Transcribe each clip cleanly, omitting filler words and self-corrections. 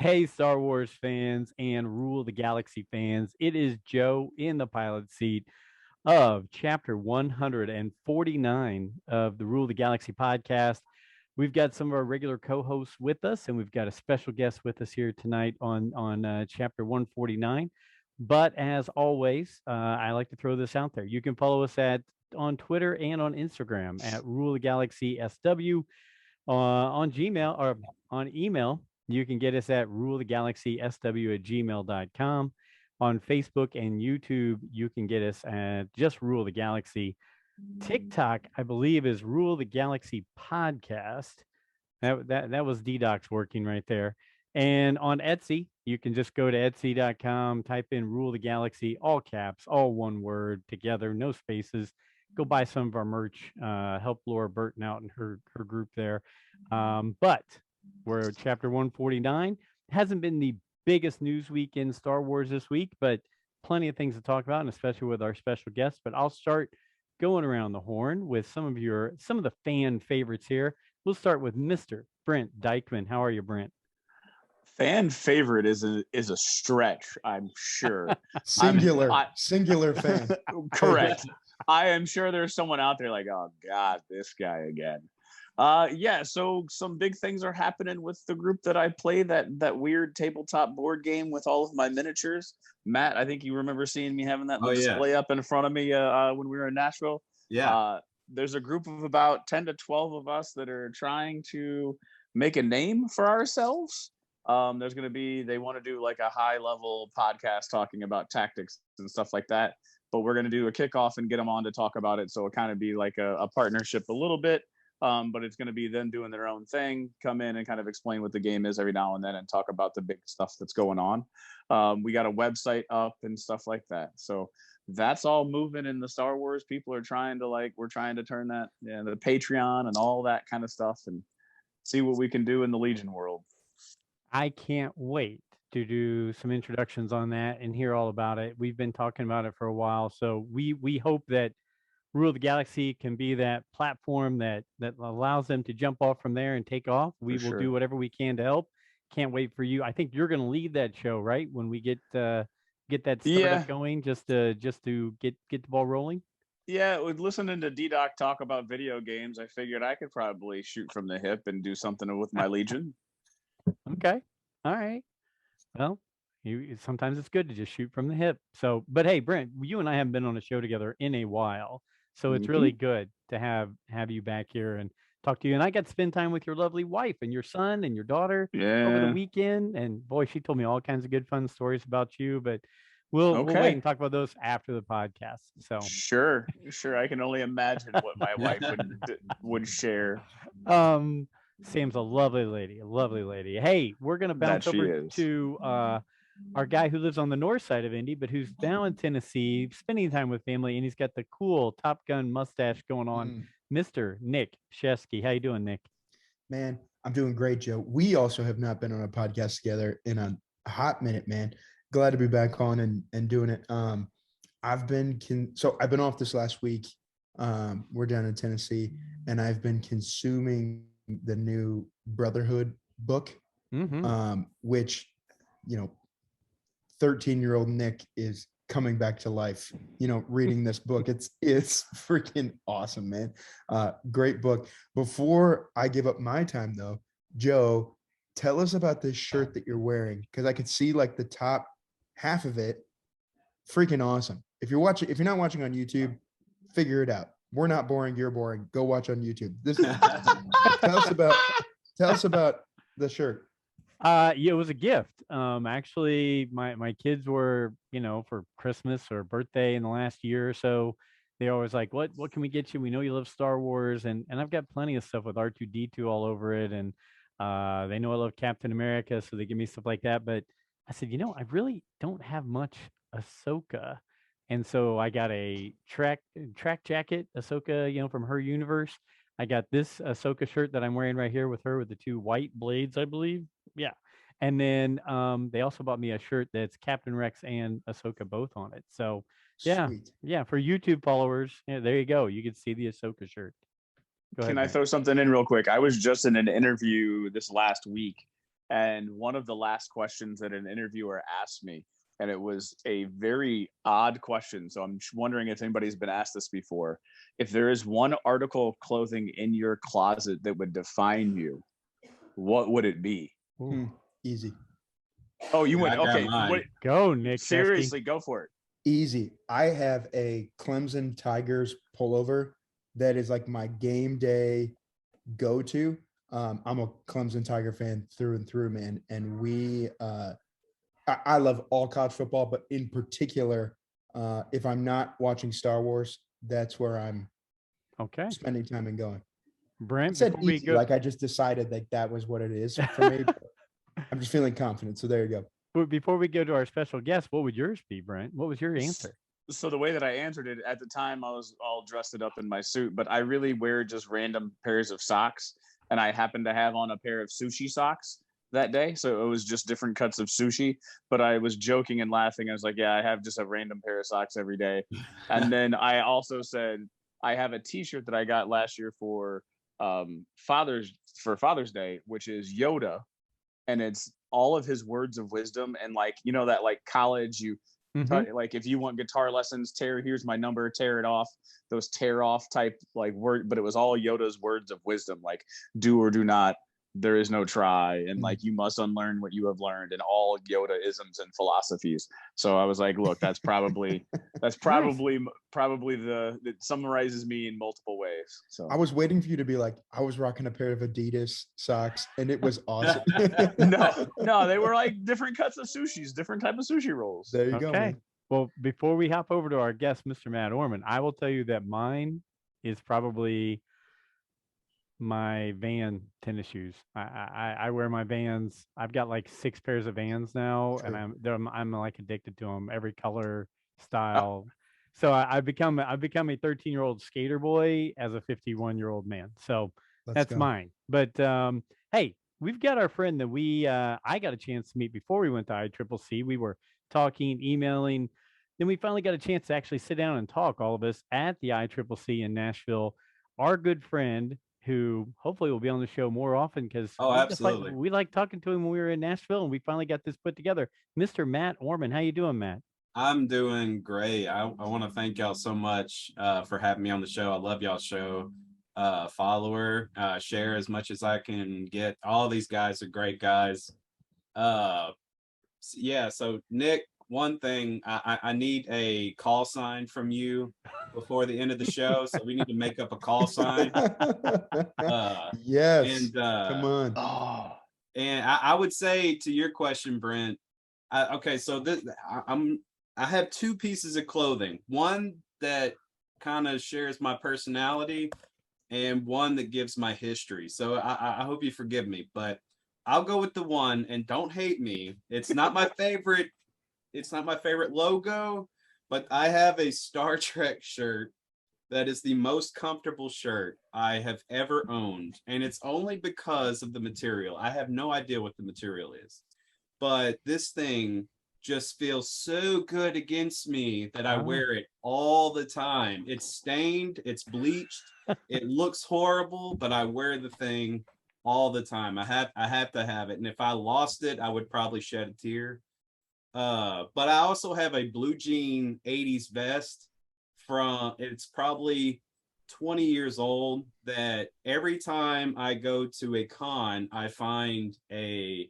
Hey, Star Wars fans and Rule the Galaxy fans. It is Joe in the pilot seat of chapter 149 of the Rule the Galaxy podcast. We've got some of our regular co-hosts with us, and we've got a special guest with us here tonight on chapter 149. But as always, I like to throw this out there. You can follow us on Twitter and on Instagram at Rule the Galaxy SW. On Gmail or on email, you can get us at ruletheGalaxySW@gmail.com. On Facebook and YouTube, you can get us at just Rule the Galaxy. TikTok, I believe, is Rule the Galaxy Podcast. That was DDocs working right there. And on Etsy, you can just go to Etsy.com, type in Rule the Galaxy, all caps, all one word together, no spaces. Go buy some of our merch. Help Laura Burton out and her group there. But we're at chapter 149. It hasn't been the biggest news week in Star Wars this week, but plenty of things to talk about, and especially with our special guests. But I'll start going around the horn with some of the fan favorites here. We'll start with Mr. Brent Dykman. How are you, Brent? Fan favorite is a stretch, I'm sure. Singular fan. Correct. I am sure there's someone out there like, oh God, this guy again. Yeah, so some big things are happening with the group that I play, that weird tabletop board game with all of my miniatures. Matt, I think you remember seeing me having that display up in front of me when we were in Nashville. Yeah. There's a group of about 10 to 12 of us that are trying to make a name for ourselves. There's going to be, they want to do like a high level podcast talking about tactics and stuff like that. But we're going to do a kickoff and get them on to talk about it. So it'll kind of be like a partnership a little bit. But it's going to be them doing their own thing, come in and kind of explain what the game is every now and then and talk about the big stuff that's going on. We got a website up and stuff like that. So that's all moving in the Star Wars. People are trying to we're trying to turn that, the Patreon and all that kind of stuff and see what we can do in the Legion world. I can't wait to do some introductions on that and hear all about it. We've been talking about it for a while. So we hope that Rule of the Galaxy can be that platform that allows them to jump off from there and take off. We will do whatever we can to help. Can't wait for you. I think you're going to lead that show, right? When we get that startup going, just to get the ball rolling. Yeah, with listening to DDoc talk about video games, I figured I could probably shoot from the hip and do something with my Legion. Okay. All right. Well, sometimes it's good to just shoot from the hip. So, but hey, Brent, you and I haven't been on a show together in a while. So it's really good to have you back here and talk to you. And I got to spend time with your lovely wife and your son and your daughter over the weekend. And boy, she told me all kinds of good fun stories about you. But we'll wait and talk about those after the podcast. So sure. I can only imagine what my wife would share. Sam's a lovely lady. Hey, we're gonna bounce over to our guy who lives on the north side of Indy, but who's now in Tennessee, spending time with family, and he's got the cool Top Gun mustache going on. Mr. Nick Shesky. How you doing, Nick? Man, I'm doing great, Joe. We also have not been on a podcast together in a hot minute, man. Glad to be back on and doing it. I've been off this last week. We're down in Tennessee, and I've been consuming the new Brotherhood book, which 13-year-old Nick is coming back to life, reading this book. It's freaking awesome, man. Great book. Before I give up my time though, Joe, tell us about this shirt that you're wearing, because I could see like the top half of it. Freaking awesome. If you're not watching on YouTube, figure it out. We're not boring, you're boring. Go watch on YouTube. Tell us about the shirt. It was a gift. Actually, my kids were, for Christmas or birthday in the last year or so, they always like, what can we get you? We know you love Star Wars, and I've got plenty of stuff with R2-D2 all over it, and they know I love Captain America, so they give me stuff like that. But I said, I really don't have much Ahsoka. And so I got a track jacket, Ahsoka, from her universe. I got this Ahsoka shirt that I'm wearing right here with her with the two white blades, I believe. Yeah. And then they also bought me a shirt that's Captain Rex and Ahsoka both on it. So yeah, Sweet. Yeah. For YouTube followers, there you go. You can see the Ahsoka shirt. Can I throw something in real quick? I was just in an interview this last week, And one of the last questions that an interviewer asked me, and it was a very odd question. So I'm wondering if anybody's been asked this before. If there is one article of clothing in your closet that would define you, what would it be? Easy. Oh, you went, I got okay. mine. Go, Nick. Seriously, go for it. Easy. I have a Clemson Tigers pullover that is like my game day go-to. I'm a Clemson Tiger fan through and through, man. And I love all college football, but in particular, if I'm not watching Star Wars, that's where I'm spending time and going. Brent, I said easy, like I just decided like that was what it is for me. I'm just feeling confident. So there you go. But before we go to our special guest, what would yours be, Brent? What was your answer? So the way that I answered it at the time, I was all dressed up in my suit, but I really wear just random pairs of socks. And I happened to have on a pair of sushi socks that day. So it was just different cuts of sushi, but I was joking and laughing. I was like, yeah, I have just a random pair of socks every day. And then I also said, I have a t-shirt that I got last year for Father's Day, which is Yoda. And it's all of his words of wisdom. And like, you know, that like college, you like if you want guitar lessons, here's my number, tear it off, those tear off type like word, but it was all Yoda's words of wisdom, like do or do not, there is no try, and like you must unlearn what you have learned, and all Yoda isms and philosophies. So I was like, look, that's probably it summarizes me in multiple ways. So I was waiting for you to be like, I was rocking a pair of Adidas socks and it was awesome. no, they were like different cuts of sushis, different type of sushi rolls. There you go, man. Well, before we hop over to our guest, Mr. Matt Orman, I will tell you that mine is probably my Van tennis shoes. I wear my Vans. I've got like 6 pairs of Vans now, and I'm like addicted to them, every color, style. So I've become a 13-year-old skater boy as a 51-year-old man. So that's mine. But hey, we've got our friend that I got a chance to meet before we went to ICCC. We were talking, emailing. Then we finally got a chance to actually sit down and talk, all of us, at the ICCC in Nashville. Our good friend, who hopefully will be on the show more often, because absolutely, we like talking to him when we were in Nashville, and we finally got this put together. Mr. Matt Orman, how you doing, Matt? I'm doing great. I want to thank y'all so much for having me on the show. I love y'all's show. Follower, share as much as I can get. All these guys are great guys. Yeah, so Nick, one thing, I need a call sign from you before the end of the show, so we need to make up a call sign. Yes, and come on. And I would say to your question, Brent, okay, so I have 2 pieces of clothing, one that kind of shares my personality and one that gives my history. So I hope you forgive me, but I'll go with the one, and don't hate me. It's not my favorite. It's not my favorite logo, but I have a Star Trek shirt that is the most comfortable shirt I have ever owned. And it's only because of the material. I have no idea what the material is, but this thing just feels so good against me that I wear it all the time. It's stained, it's bleached, it looks horrible, but I wear the thing all the time. I have to have it. And if I lost it, I would probably shed a tear. But I also have a blue jean 80s vest it's probably 20 years old, that every time I go to a con, I find a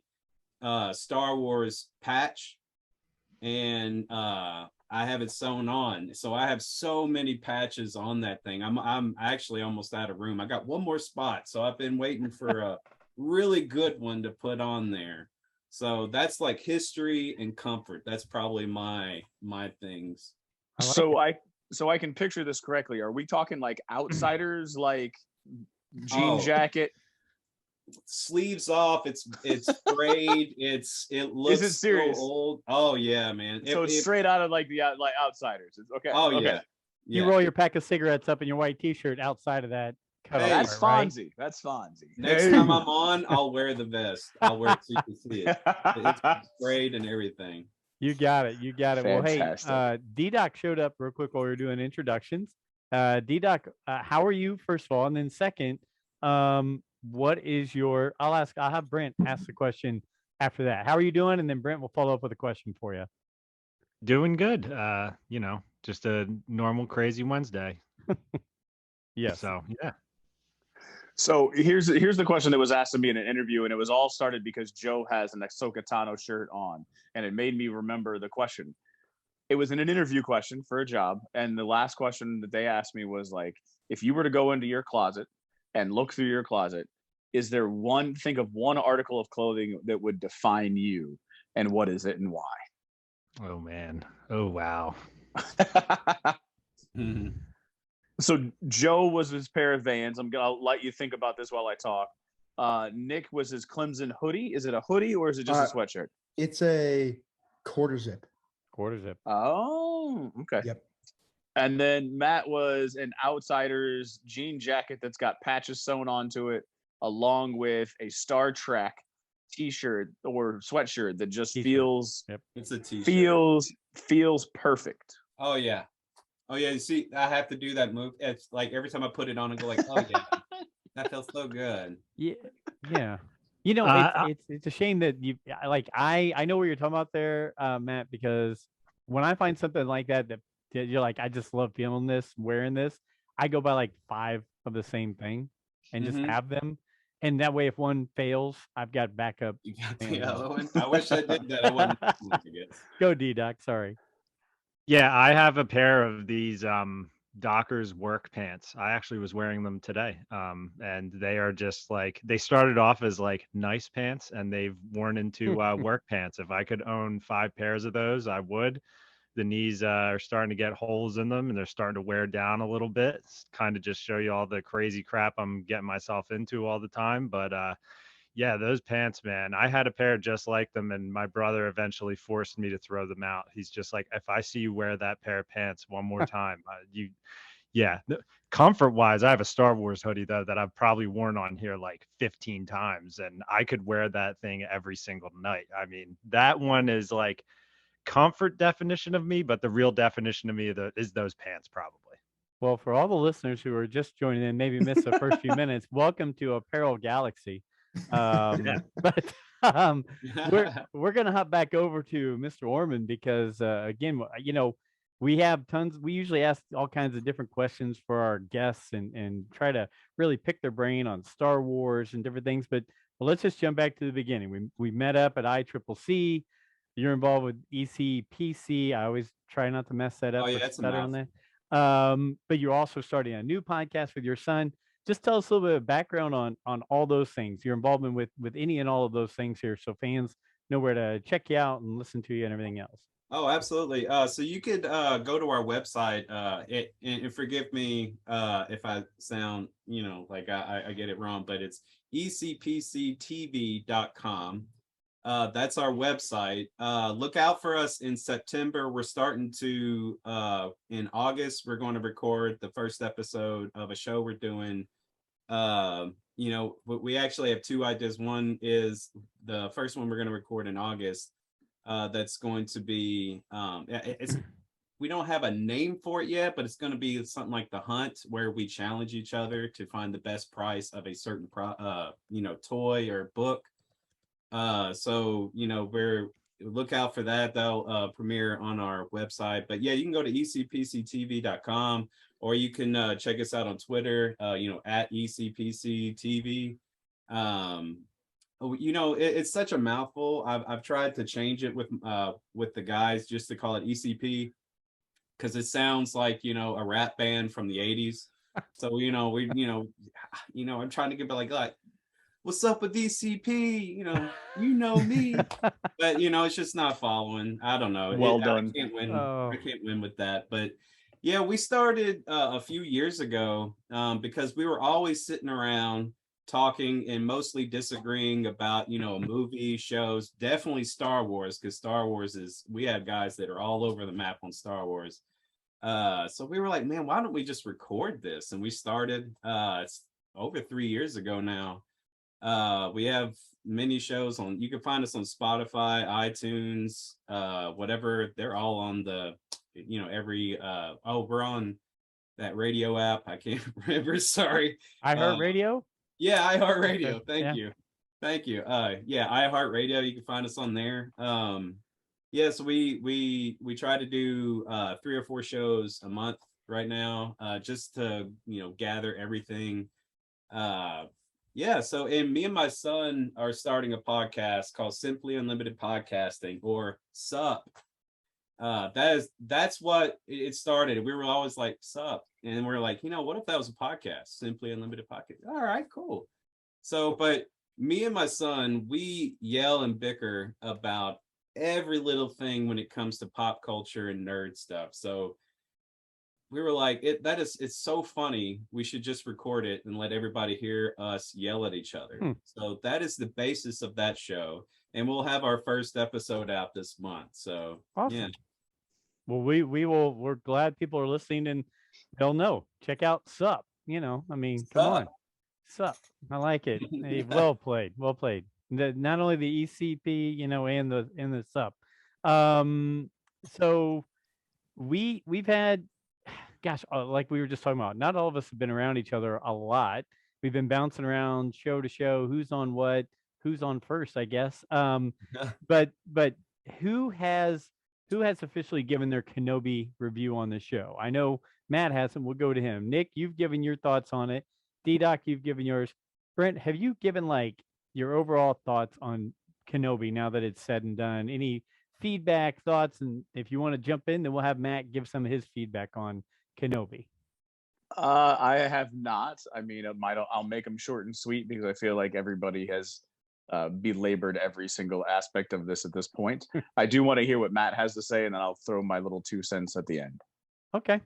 Star Wars patch, and I have it sewn on. So I have so many patches on that thing. I'm actually almost out of room. I got one more spot, so I've been waiting for a really good one to put on there. So that's like history and comfort. That's probably my things. So I can picture this correctly. Are we talking like Outsiders, like jean jacket, sleeves off? It's frayed. It looks Is it serious? so old. Oh yeah, man. So it's straight out of like like Outsiders. Okay. Oh okay. Yeah. You roll your pack of cigarettes up in your white T-shirt outside of that. That's Fonzie. Right? That's Fonzie. Next time I'm on, I'll wear the vest. I'll wear it so you can see it. It's sprayed and everything. You got it. You got it. Fantastic. Well, hey, DDoc showed up real quick while we were doing introductions. DDoc, how are you, first of all? And then second, what is your? I'll have Brent ask the question after that. How are you doing? And then Brent will follow up with a question for you. Doing good. Just a normal crazy Wednesday. Yes. So yeah. So here's the question that was asked of me in an interview, and it was all started because Joe has an Ahsoka Tano shirt on, and it made me remember the question. It was an interview question for a job, and the last question that they asked me was like, if you were to go into your closet and look through your closet, is there think of one article of clothing that would define you, and what is it and why? Oh man. Oh wow. So Joe was his pair of Vans. I'll let you think about this while I talk. Nick was his Clemson hoodie. Is it a hoodie or is it just a sweatshirt? It's a quarter zip. Quarter zip. Oh, okay. Yep. And then Matt was an Outsiders jean jacket that's got patches sewn onto it, along with a Star Trek t-shirt or sweatshirt that just feels It's a t-shirt. Feels perfect. Oh yeah. Oh yeah, you see, I have to do that move. It's like every time I put it on, I go like, oh yeah, that feels so good. Yeah. You know, it's a shame that you like. I know what you're talking about there, Matt, because when I find something like that you're like, I just love feeling this, wearing this, I go buy like 5 of the same thing and just have them. And that way, if one fails, I've got backup. You got the other one. I wish I did that. I wouldn't. Go DDoc. Sorry. Yeah, I have a pair of these Dockers work pants. I actually was wearing them today. And they are just like, they started off as like nice pants and they've worn into work pants. If I could own 5 pairs of those, I would. The knees are starting to get holes in them and they're starting to wear down a little bit. It's kind of just show you all the crazy crap I'm getting myself into all the time. But yeah, those pants, man, I had a pair just like them and my brother eventually forced me to throw them out. He's just like, if I see you wear that pair of pants one more time, comfort wise, I have a Star Wars hoodie though that I've probably worn on here like 15 times and I could wear that thing every single night. I mean, that one is like comfort definition of me, but the real definition of me is those pants probably. Well, for all the listeners who are just joining in, maybe missed the first few minutes, welcome to Apparel Galaxy. But we're gonna hop back over to Mr. Orman because again, you know, we have tons. We usually ask all kinds of different questions for our guests and try to really pick their brain on Star Wars and different things. But let's just jump back to the beginning. We met up at ICCC. You're involved with ECPC. I always try not to mess that up. Oh yeah, that's better on that. But you're also starting a new podcast with your son. Just tell us a little bit of background on all those things, your involvement with any and all of those things here, so fans know where to check you out and listen to you and everything else. Oh, absolutely. So you could go to our website and forgive me if I sound, you know, like I get it wrong, but it's ECPCTV.com. That's our website. Look out for us in September. We're starting to, in August, we're going to record the first episode of a show we're doing. You know, we actually have 2 ideas. One is the first one we're going to record in August. That's going to be, we don't have a name for it yet, but it's going to be something like The Hunt, where we challenge each other to find the best price of a certain, toy or book. So, you know, look out for that. They'll premiere on our website. But yeah, you can go to ECPCTV.com or you can check us out on Twitter, at ECPCTV. You know, it's such a mouthful. I've tried to change it with the guys just to call it ECP because it sounds like, you know, a rap band from the 80s. So, you know, I'm trying to give it like what's up with ECP? You know me, but you know, it's just not following. I don't know. Well done. I can't win. I can't win with that. But yeah, we started a few years ago because we were always sitting around talking and mostly disagreeing about, you know, movie shows, definitely Star Wars, because Star Wars we have guys that are all over the map on Star Wars. So we were like, man, why don't we just record this? And we started it's over 3 years ago now. We have many shows you can find us on Spotify, iTunes, whatever. They're all on the, you know, we're on that radio app. I can't remember. Sorry. iHeartRadio? Yeah, iHeartRadio. Okay, Thank yeah. you. Thank you. Yeah, iHeartRadio. You can find us on there. Yeah, so we try to do 3 or 4 shows a month right now, just to gather everything. Yeah, so and me and my son are starting a podcast called Simply Unlimited Podcasting, or SUP. That's what it started. We were always like SUP, and we're like, what if that was a podcast? Simply Unlimited Podcast. All right, cool. So, but me and my son, we yell and bicker about every little thing when it comes to pop culture and nerd stuff. So we were like, it's so funny. We should just record it and let everybody hear us yell at each other. So that is the basis of that show. And we'll have our first episode out this month. So Awesome. yeah. Well, we're glad people are listening and they'll know. Check out SUP. I mean, come on. SUP. I like it. Hey, well played. Well played. Not only the ECP, and the SUP. So we've had, gosh, like we were just talking about, not all of us have been around each other a lot. We've been bouncing around show to show, who's on what, who's on first, I guess. But who has officially given their Kenobi review on the show? I know Matt hasn't. We'll go to him. Nick, you've given your thoughts on it. DDoc, you've given yours. Brent, have you given like your overall thoughts on Kenobi now that it's said and done? Any feedback, thoughts, and if you want to jump in, then we'll have Matt give some of his feedback on Kenobi. I have not. I mean, I'll make them short and sweet because I feel like everybody has belabored every single aspect of this at this point. I do want to hear what Matt has to say, and then I'll throw my little 2 cents at the end. Okay.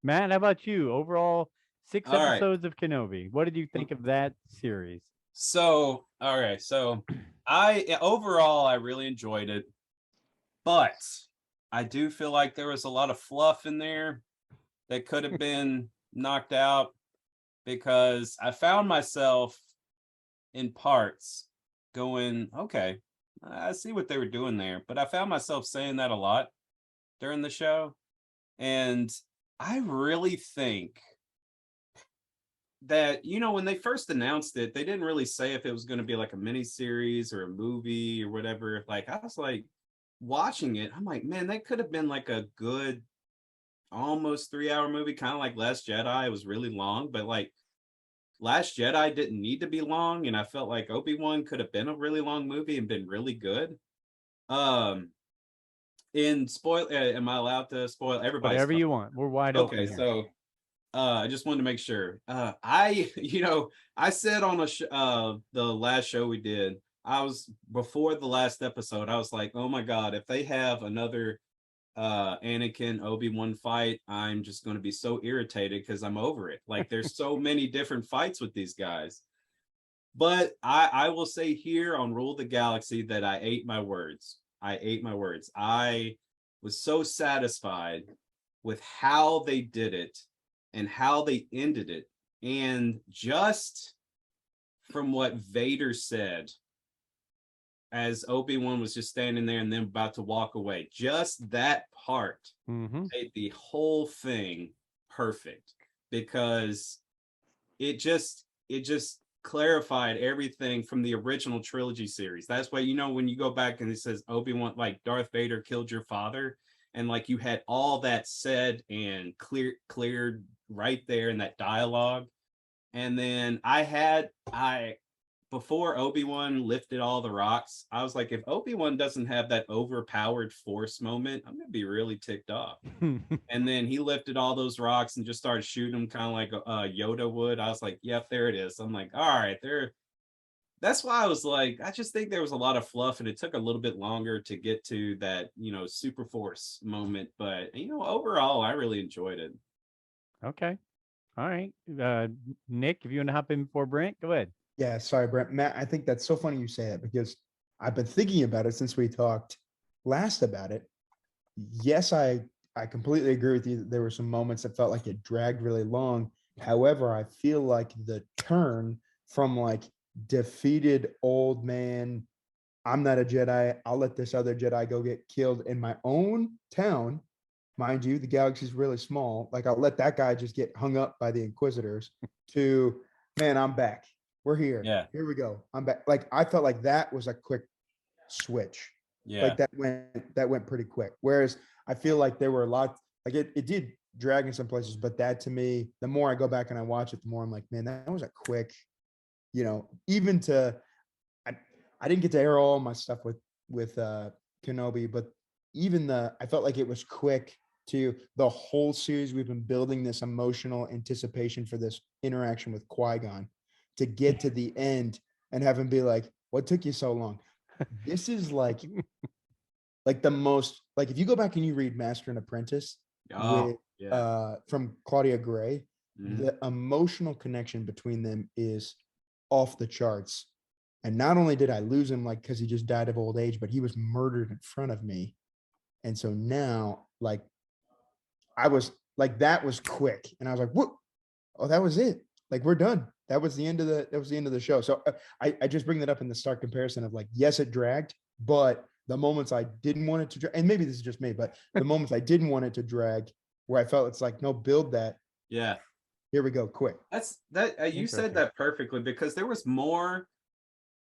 Matt, how about you? Overall, 6 All right. episodes of Kenobi. What did you think of that series? So, all right. So overall, I really enjoyed it, but I do feel like there was a lot of fluff in there that could have been knocked out, because I found myself in parts going, okay, I see what they were doing there, but I found myself saying that a lot during the show. And I really think that, when they first announced it, they didn't really say if it was going to be like a mini series or a movie or whatever. Like, I was like watching it, I'm like, man, that could have been like a good almost 3-hour movie, kind of like Last Jedi. It was really long, but like Last Jedi didn't need to be long, and I felt like Obi-Wan could have been a really long movie and been really good. In spoil, am I allowed to spoil everybody? Whatever you want. We're wide open. Okay, so I just wanted to make sure. I said on the last show we did, before the last episode, I was like, oh my God, if they have another Anakin Obi-Wan fight, I'm just going to be so irritated because I'm over it. Like, there's so many different fights with these guys. But I will say here on Rule the Galaxy that I ate my words. I was so satisfied with how they did it and how they ended it. And just from what Vader said as Obi-Wan was just standing there and then about to walk away, just that part made the whole thing perfect, because it just clarified everything from the original trilogy series. That's why, when you go back and it says Obi-Wan, like, Darth Vader killed your father, and like you had all that said and cleared right there in that dialogue. And then before Obi-Wan lifted all the rocks, I was like, if Obi-Wan doesn't have that overpowered force moment, I'm gonna be really ticked off. And then he lifted all those rocks and just started shooting them kind of like Yoda would. I was like, yep, there it is. I'm like, all right, there. That's why I was like, I just think there was a lot of fluff, and it took a little bit longer to get to that, super force moment. But overall, I really enjoyed it. Okay. All right. Nick, if you want to hop in before Brent, go ahead. Yeah, sorry, Brent. Matt, I think that's so funny you say that, because I've been thinking about it since we talked last about it. Yes, I completely agree with you that there were some moments that felt like it dragged really long. However, I feel like the turn from like defeated old man, I'm not a Jedi, I'll let this other Jedi go get killed in my own town. Mind you, the galaxy's really small. Like, I'll let that guy just get hung up by the Inquisitors, to, man, I'm back. we're here. Yeah. Here we go. I'm back. Like I felt like that was a quick switch. Yeah. Like that went pretty quick. Whereas I feel like there were a lot, like it did drag in some places, but that to me, the more I go back and I watch it, the more I'm like, man, that was a quick, even to, I didn't get to air all my stuff with Kenobi, but even I felt like it was quick to the whole series. We've been building this emotional anticipation for this interaction with Qui-Gon to get to the end and have him be like, what took you so long? This is like the most, like if you go back and you read Master and Apprentice from Claudia Gray, the emotional connection between them is off the charts. And not only did I lose him, like, because he just died of old age, but he was murdered in front of me. And so now, like, I was like, that was quick. And I was like, what? Oh, that was it. Like, we're done. That was the end of the show. So I just bring that up in the stark comparison of like, yes, it dragged, but the moments I didn't want it to drag, and maybe this is just me, but the moments I didn't want it to drag, where I felt it's like, no, build that. Yeah. Here we go, quick. That's that. You said that perfectly, because there was more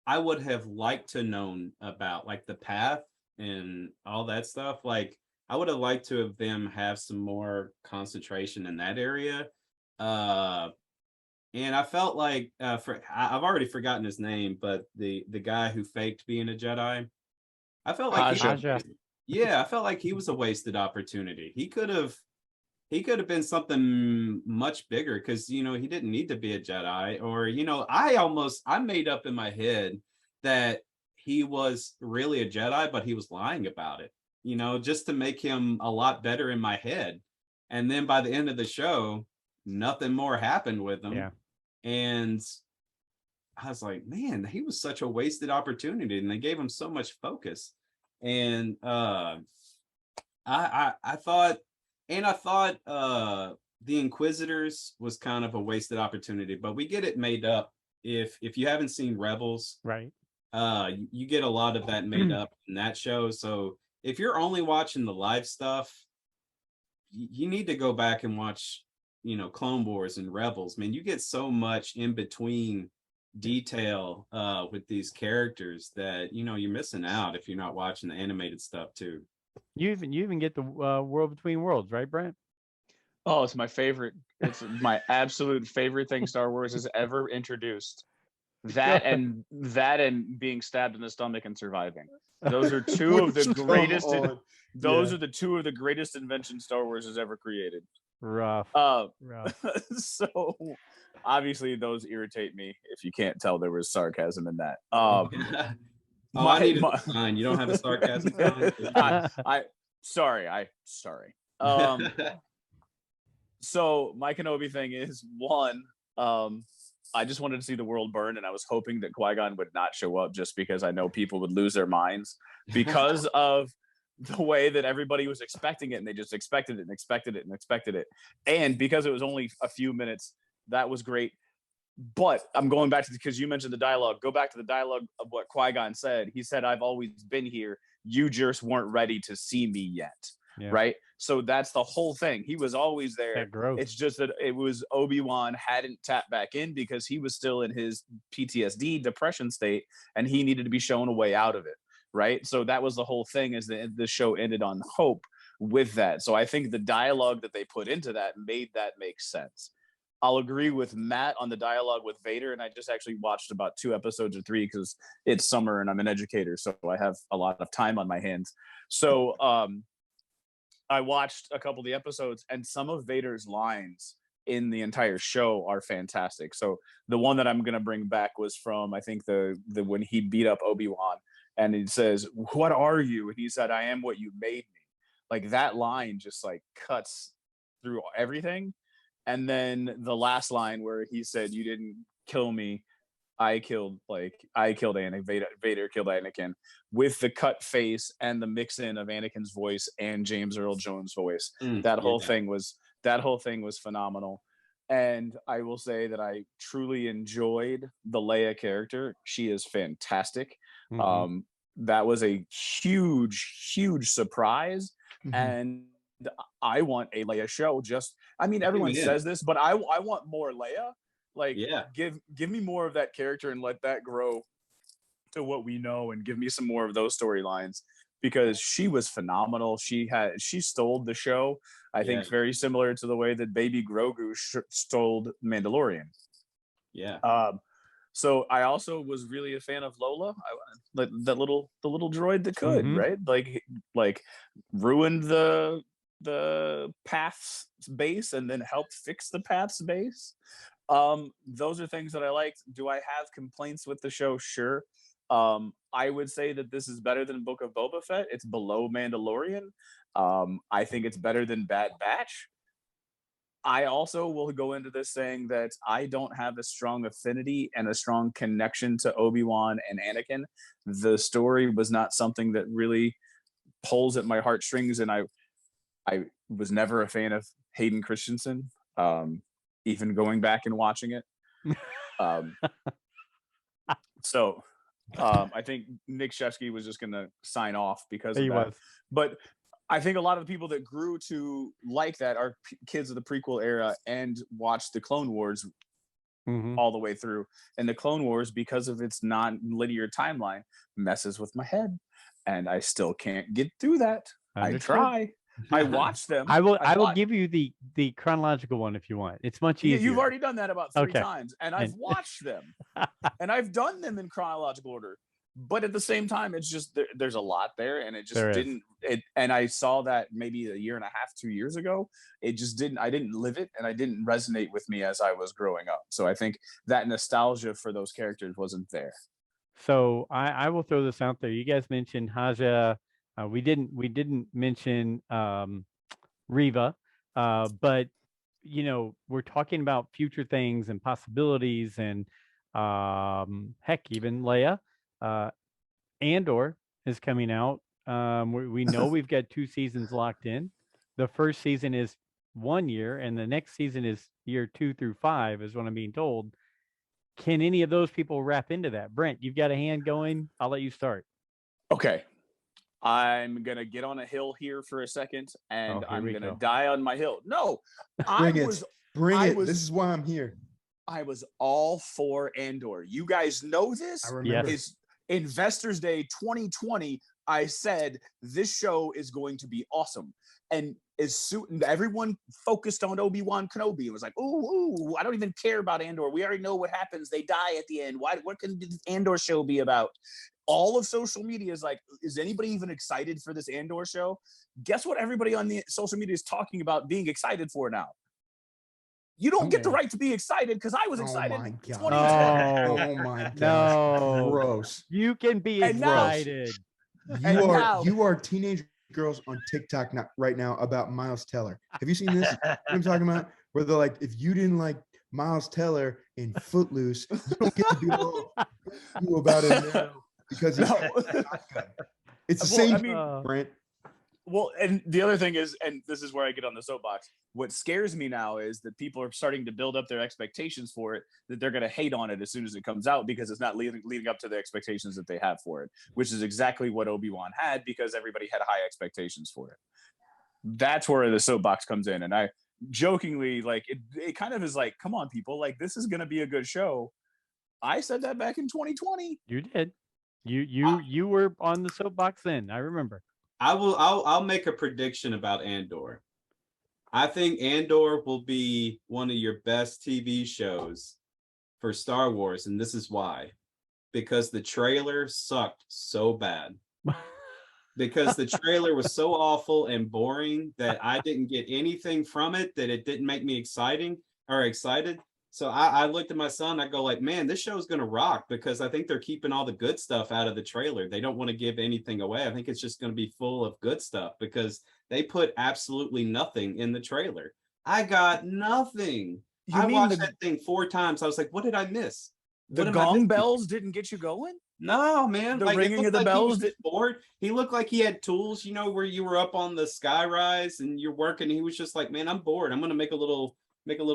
I would have liked to known about, like the path and all that stuff. Like I would have liked to have them have some more concentration in that area. And I felt like I've already forgotten his name, but the guy who faked being a Jedi, I felt like I felt like he was a wasted opportunity. He could have been something much bigger, because he didn't need to be a Jedi. Or I made up in my head that he was really a Jedi, but he was lying about it, just to make him a lot better in my head. And then by the end of the show, nothing more happened with him. Yeah. And I was like, man, he was such a wasted opportunity, and they gave him so much focus. And I thought the Inquisitors was kind of a wasted opportunity, but we get it made up. If you haven't seen Rebels, right, you get a lot of that made up in that show. So if you're only watching the live stuff, you need to go back and watch Clone Wars and Rebels. Man, you get so much in between detail with these characters that you're missing out if you're not watching the animated stuff too. You even get the World Between Worlds, right, Brent? Oh, it's my favorite. It's my absolute favorite thing Star Wars has ever introduced. That and being stabbed in the stomach and surviving. Those are two of the greatest. Those are the two of the greatest inventions Star Wars has ever created. Rough. So obviously those irritate me. If you can't tell, there was sarcasm in that. I need a sign. You don't have a sarcasm sign? Sorry. So my Kenobi thing is one. I just wanted to see the world burn, and I was hoping that Qui-Gon would not show up, just because I know people would lose their minds because of the way that everybody was expecting it, and they just expected it. And because it was only a few minutes, that was great. But I'm going back to, because you mentioned the dialogue, go back to the dialogue of what Qui-Gon said. He said, I've always been here. You just weren't ready to see me yet. Yeah. Right. So that's the whole thing. He was always there. It's just that it was Obi-Wan hadn't tapped back in because he was still in his PTSD depression state, and he needed to be shown a way out of it. Right. So that was the whole thing, is that the show ended on hope with that. So I think the dialogue that they put into that made that make sense. I'll agree with Matt on the dialogue with Vader. And I just actually watched about 2 episodes or 3 because it's summer and I'm an educator. So I have a lot of time on my hands. So I watched a couple of the episodes, and some of Vader's lines in the entire show are fantastic. So the one that I'm going to bring back was from, I think the when he beat up Obi-Wan, and he says, "What are you?" And he said, "I am what you made me." Like, that line just like cuts through everything. And then the last line where he said, "You didn't kill me. I killed Anakin." Vader killed Anakin, with the cut face and the mix in of Anakin's voice and James Earl Jones' voice. That whole thing was phenomenal. And I will say that I truly enjoyed the Leia character. She is fantastic. Mm-hmm. That was a huge surprise. Mm-hmm. And I want a Leia show. Everyone says this, but I want more Leia. Like, Yeah. give me more of that character and let that grow to what we know, and give me some more of those storylines, because she was phenomenal. She stole the show. I think very similar to the way that Baby Grogu stole Mandalorian. Yeah. So I also was really a fan of Lola, the little droid that could, right? Like ruined the path's base and then helped fix the path's base. Those are things that I liked. Do I have complaints with the show? Sure. I would say that this is better than Book of Boba Fett. It's below Mandalorian. I think it's better than Bad Batch. I also will go into this saying that I don't have a strong affinity and a strong connection to Obi-Wan and Anakin. The story was not something that really pulls at my heartstrings, and I was never a fan of Hayden Christensen, even going back and watching it. So I think Nick Shesky was just going to sign off because of that. But I think a lot of the people that grew to like that are kids of the prequel era and watched the Clone Wars all the way through. And the Clone Wars, because of its non-linear timeline, messes with my head, and I still can't get through that. I try. I watch them. I will give you the chronological one if you want. It's much easier. You've already done that about 3 times, and I've watched them, and I've done them in chronological order. But at the same time, it's just there's a lot there, and it just didn't. And I saw that maybe a year and a half, 2 years ago. It just didn't. I didn't live it, and I didn't resonate with me as I was growing up. So I think that nostalgia for those characters wasn't there. So I will throw this out there. You guys mentioned Haja. We didn't mention Riva, but we're talking about future things and possibilities, and heck, even Leia. Andor is coming out. We know we've got 2 seasons locked in. The first season is 1 year, and the next season is year 2 through 5, is what I'm being told. Can any of those people wrap into that? Brent, you've got a hand going. I'll let you start. Okay. I'm going to get on a hill here for a second, and I'm going to die on my hill. No, Bring it. This is why I'm here. I was all for Andor. You guys know this? I remember. It's Investors Day 2020. I said this show is going to be awesome. And everyone focused on Obi-Wan Kenobi. It was like, ooh, I don't even care about Andor. We already know what happens. They die at the end. What can the Andor show be about? All of social media is like, is anybody even excited for this Andor show? Guess what everybody on the social media is talking about being excited for now? You don't get the right to be excited, because I was excited. Oh my god! 2020. Oh my god! No. Gross. You can be excited. You are teenage girls on TikTok right now about Miles Teller. Have you seen this? You know what I'm talking about? Where they're like, if you didn't like Miles Teller in Footloose, you don't get to be all about it now because he's not good. It's the same, Brent. Well, and the other thing is, and this is where I get on the soapbox, what scares me now is that people are starting to build up their expectations for it, that they're going to hate on it as soon as it comes out, because it's not leading up to the expectations that they have for it, which is exactly what Obi-Wan had, because everybody had high expectations for it. That's where the soapbox comes in. And I jokingly, like, it kind of is like, come on, people, like, this is going to be a good show. I said that back in 2020. You did. You were on the soapbox then. I remember. I'll make a prediction about Andor. I think Andor will be one of your best TV shows for Star Wars, and this is why. Because the trailer sucked so bad. Because the trailer was so awful and boring that I didn't get anything from it, that it didn't make me excited. So I looked at my son, I go like, man, this show is going to rock, because I think they're keeping all the good stuff out of the trailer. They don't want to give anything away. I think it's just going to be full of good stuff, because they put absolutely nothing in the trailer. I got nothing. I watched that thing 4 times. I was like, what did I miss? The gong bells didn't get you going? No, man. The ringing of the bells. He was bored. He looked like he had tools, where you were up on the skyrise and you're working. He was just like, man, I'm bored. I'm going to make a little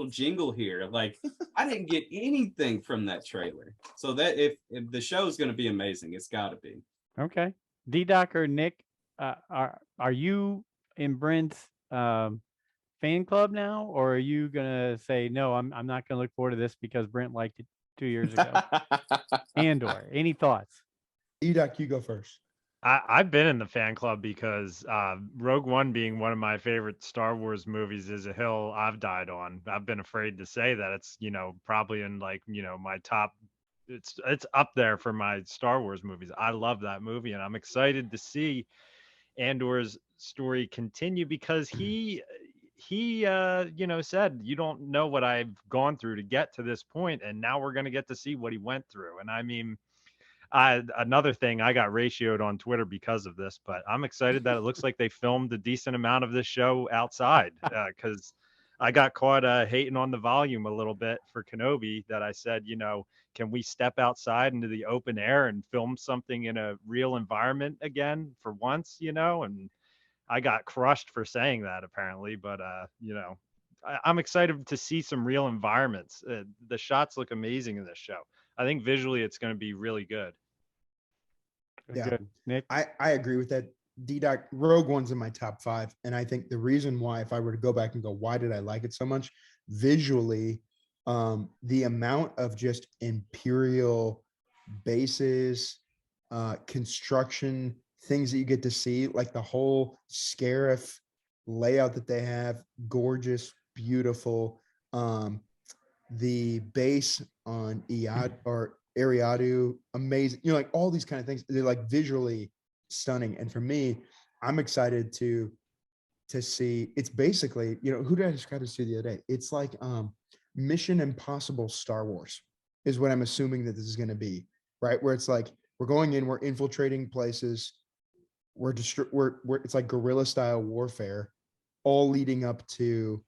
jingle here. Like, I didn't get anything from that trailer. So that if the show is going to be amazing, it's got to be. Okay. DDoc or Nick, are you in Brent's fan club now, or are you gonna say no? I'm not gonna look forward to this because Brent liked it 2 years ago. Andor, any thoughts? DDoc, you go first. I've been in the fan club because Rogue One being one of my favorite Star Wars movies is a hill I've died on. I've been afraid to say that it's, probably in like, my top, it's up there for my Star Wars movies. I love that movie and I'm excited to see Andor's story continue because he said you don't know what I've gone through to get to this point, and now we're going to get to see what he went through. And I mean, another thing, I got ratioed on Twitter because of this, but I'm excited that it looks like they filmed a decent amount of this show outside because I got caught hating on the volume a little bit for Kenobi, that I said, can we step outside into the open air and film something in a real environment again for once, and I got crushed for saying that apparently, but I'm excited to see some real environments. The shots look amazing in this show. I think visually it's going to be really good. Yeah. Good. Nick? I agree with that. DDoc, Rogue One's in my top 5. And I think the reason why, if I were to go back and go, why did I like it so much? Visually, the amount of just Imperial bases, construction, things that you get to see, like the whole Scarif layout that they have, gorgeous, beautiful. The base on Iad or Ariadu, amazing. Like all these kind of things, they're like visually stunning. And for me, I'm excited to see. It's basically, who did I describe this to the other day? It's like Mission Impossible Star Wars is what I'm assuming that this is going to be, right? Where it's like we're going in, we're infiltrating places, we're it's like guerrilla style warfare, all leading up to,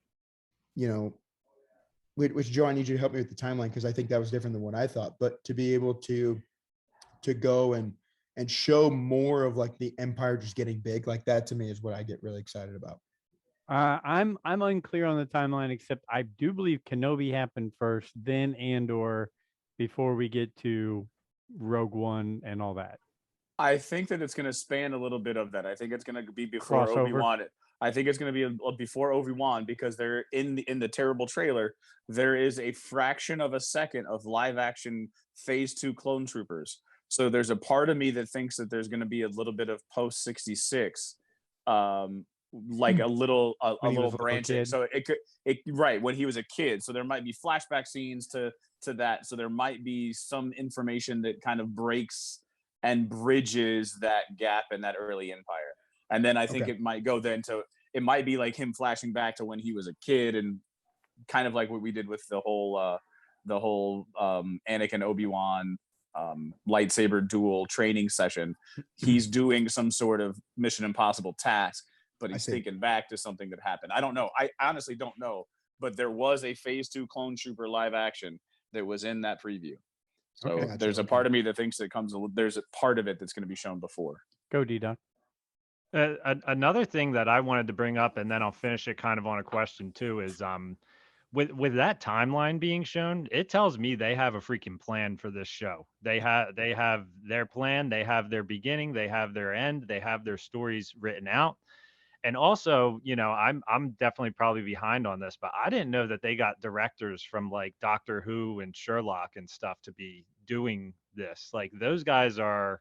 which Joe, I need you to help me with the timeline because I think that was different than what I thought. But to be able to go and show more of like the Empire just getting big, like that to me is what I get really excited about. I'm unclear on the timeline, except I do believe Kenobi happened first, then Andor, before we get to Rogue One and all that. I think that it's going to span a little bit of that. I think it's going to be before Crossover. Obi-Wan. I think it's going to be before Obi-Wan because they're in the terrible trailer. There is a fraction of a second of live action Phase 2 clone troopers. So there's a part of me that thinks that there's going to be a little bit of post 66, like a little branching. So it could right when he was a kid. So there might be flashback scenes to that. So there might be some information that kind of breaks and bridges that gap in that early Empire. And then I think it might go then to, it might be like him flashing back to when he was a kid, and kind of like what we did with the whole Anakin Obi-Wan lightsaber duel training session. He's doing some sort of Mission Impossible task, but he's thinking back to something that happened. I don't know. I honestly don't know, but there was a Phase 2 clone trooper live action that was in that preview. So there's a part of me that thinks there's a part of it that's going to be shown before. Go, DDoc. Another thing that I wanted to bring up, and then I'll finish it kind of on a question too, is with that timeline being shown, it tells me they have a freaking plan for this show. They have their plan, they have their beginning, they have their end, they have their stories written out. And also, I'm definitely probably behind on this, but I didn't know that they got directors from like Doctor Who and Sherlock and stuff to be doing this. Like those guys are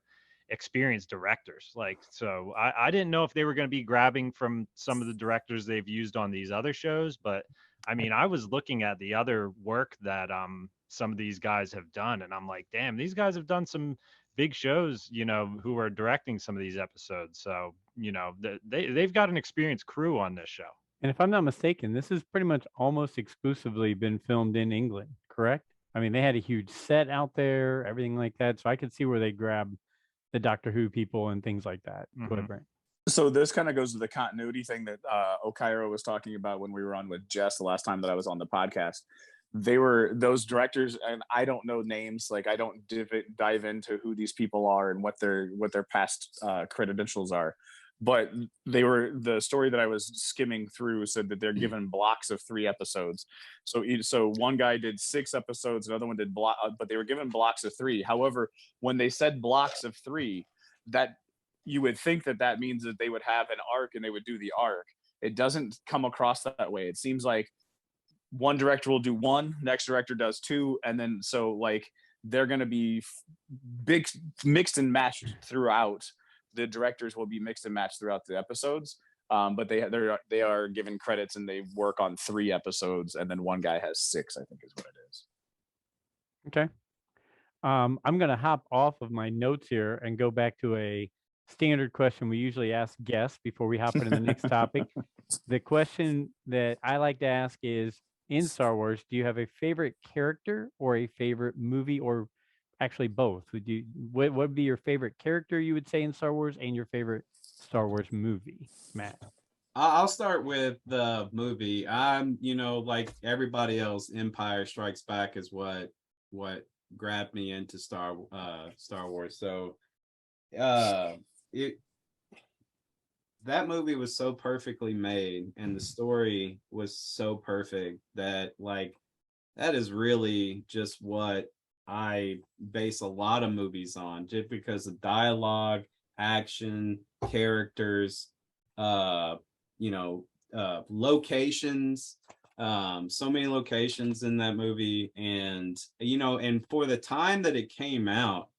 experienced directors. Like, so I didn't know if they were going to be grabbing from some of the directors they've used on these other shows, but I mean, I was looking at the other work that some of these guys have done, and I'm like, damn, these guys have done some big shows, who are directing some of these episodes. So, they've got an experienced crew on this show. And if I'm not mistaken, this has pretty much almost exclusively been filmed in England, correct? I mean, they had a huge set out there, everything like that. So I could see where they grab the Doctor Who people and things like that. Go ahead, Brent. So this kind of goes to the continuity thing that Okairo was talking about when we were on with Jess the last time that I was on the podcast. They were those directors, and I don't know names. Like I don't dive into who these people are and what their past credentials are. But the story that I was skimming through said that they're given blocks of 3 episodes. So one guy did 6 episodes, another one did but they were given blocks of 3. However, when they said blocks of 3, that you would think that means that they would have an arc and they would do the arc. it doesn't come across that way. It seems like one director will do one, next director does two, and then so like they're going to be big mixed and matched throughout. The directors will be mixed and matched throughout the episodes, but they are given credits and they work on 3 episodes, and then one guy has 6, I think is what it is. Okay. I'm going to hop off of my notes here and go back to a standard question we usually ask guests before we hop into the next topic. The question that I like to ask is, in Star Wars, do you have a favorite character or a favorite movie, or actually both? What would be your favorite character, you would say, in Star Wars, and your favorite Star Wars movie, Matt? I'll start with the movie. I'm, like everybody else, Empire Strikes Back is what grabbed me into Star Wars. So that movie was so perfectly made, and the story was so perfect that that is really just what I base a lot of movies on, just because of dialogue, action, characters, locations, so many locations in that movie. And and for the time that it came out,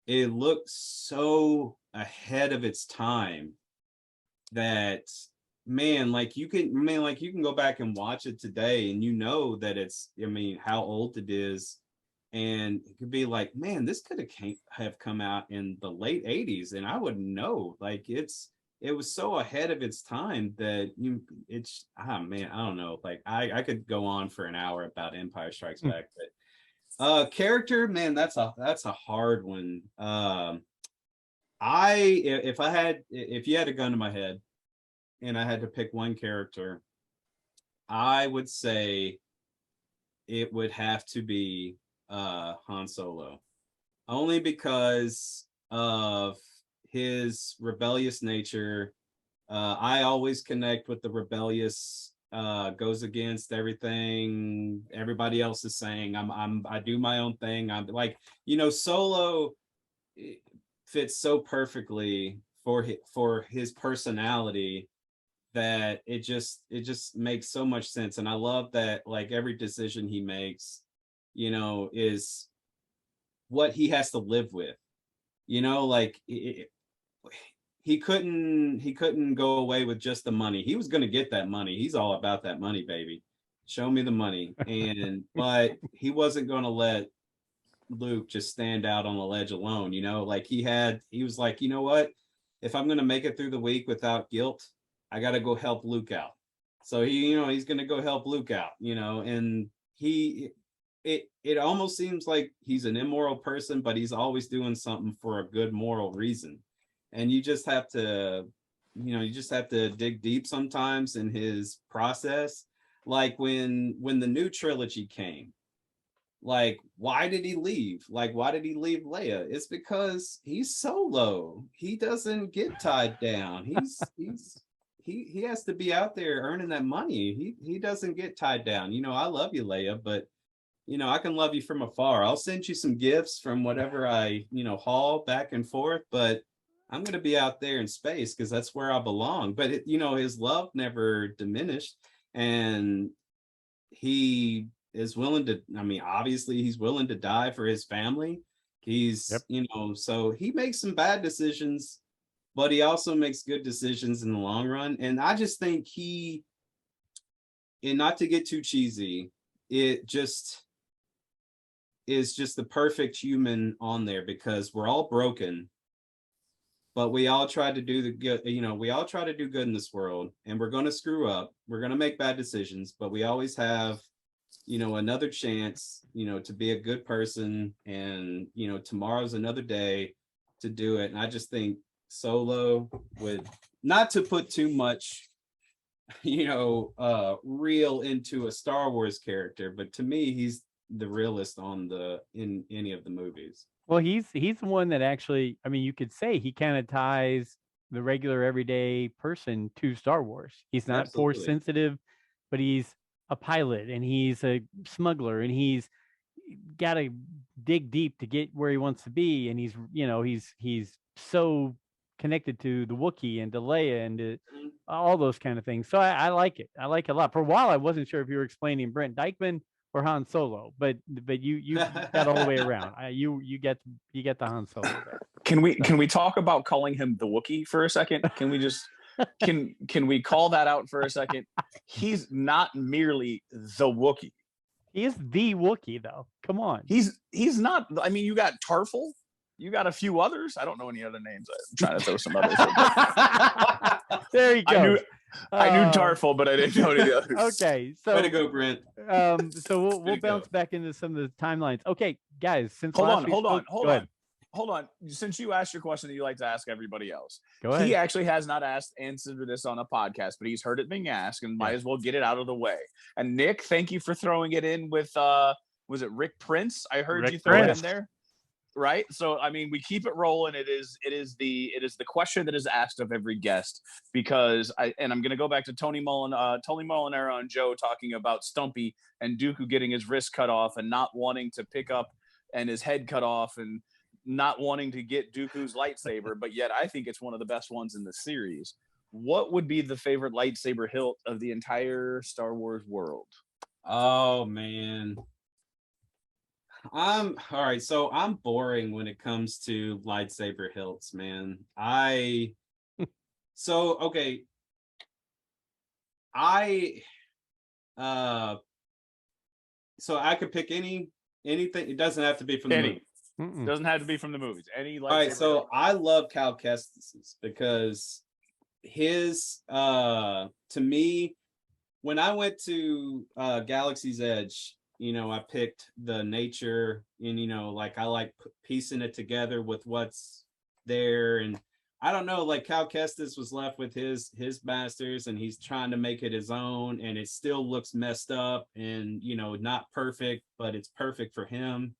it looked so ahead of its time that you can go back and watch it today, and that it's, how old it is, and it could be like, man, this could have come out in the late 80s, and I wouldn't know. It was so ahead of its time that I don't know. I could go on for an hour about Empire Strikes Back, but character, man, that's a hard one. If you had a gun to my head and I had to pick one character, I would say it would have to be Han Solo, only because of his rebellious nature. I always connect with the rebellious, goes against everything everybody else is saying. I do my own thing. I'm Solo fits so perfectly for his personality that it just makes so much sense. And I love that every decision he makes, is what he has to live with. He couldn't go away with just the money. He was going to get that money. He's all about that money, baby. Show me the money. But he wasn't going to let Luke just stand out on the ledge alone. He was like, you know what? If I'm going to make it through the week without guilt, I got to go help Luke out. So he's going to go help Luke out, and it almost seems like he's an immoral person, but he's always doing something for a good moral reason. And you just have to dig deep sometimes in his process. Like when the new trilogy came, why did he leave? Why did he leave Leia? It's because he's Solo. He doesn't get tied down. He has to be out there earning that money. He doesn't get tied down. I love you, Leia, but I can love you from afar. I'll send you some gifts from whatever I, haul back and forth, but I'm going to be out there in space because that's where I belong. But, his love never diminished, and he is willing to, obviously he's willing to die for his family. He's, so he makes some bad decisions, but he also makes good decisions in the long run. And I just think and not to get too cheesy, it just is just the perfect human on there, because we're all broken, but we all try to do the good. We all try to do good in this world, and we're going to screw up. We're going to make bad decisions, but we always have, another chance, to be a good person. And, tomorrow's another day to do it. And I just think Solo would, not to put too much, real into a Star Wars character, but to me, he's the realist in any of the movies. Well, he's the one that actually, you could say he kind of ties the regular everyday person to Star Wars. He's not force sensitive, but he's a pilot, and he's a smuggler, and he's got to dig deep to get where he wants to be. And he's so connected to the Wookiee and to Leia and to all those kind of things. So I like it. I like it a lot. For a while, I wasn't sure if you were explaining Brent Dykeman or Han Solo, but you got all the way around. You get the Han Solo there. Can we talk about calling him the Wookiee for a second? Can we just can we call that out for a second? He's not merely the Wookiee. He is the Wookiee, though. Come on. He's not. I mean, you got Tarful. You got a few others. I don't know any other names. I'm trying to throw some others. There you go. I knew Tarful, but I didn't know any others. Okay, so Way to go, Brent. So we'll bounce back into some of the timelines. Okay, guys, since hold last on. Since you asked your question that you like to ask everybody else, go ahead. He actually has not answered this on a podcast, but he's heard it being asked and might as well get it out of the way. And Nick, thank you for throwing it in with was it Rick Prince? I heard you throw it in there. Right. So I mean, we keep it rolling. It is the question that is asked of every guest, because I'm gonna go back to Tony Molinaro and Joe talking about Stumpy and Dooku getting his wrist cut off and not wanting to pick up and his head cut off and not wanting to get Dooku's lightsaber, but yet I think it's one of the best ones in the series. What would be the favorite lightsaber hilt of the entire Star Wars world? Oh man. All right, so I'm boring when it comes to lightsaber hilts, man. So I could pick anything. It doesn't have to be from the movie. Doesn't have to be from the movies. Any lightsaber. All right, so I love Cal Kestis because his to me, when I went to Galaxy's Edge, I picked the nature and, I like piecing it together with what's there. And I don't know, like Cal Kestis was left with his masters and he's trying to make it his own, and it still looks messed up and, not perfect, but it's perfect for him.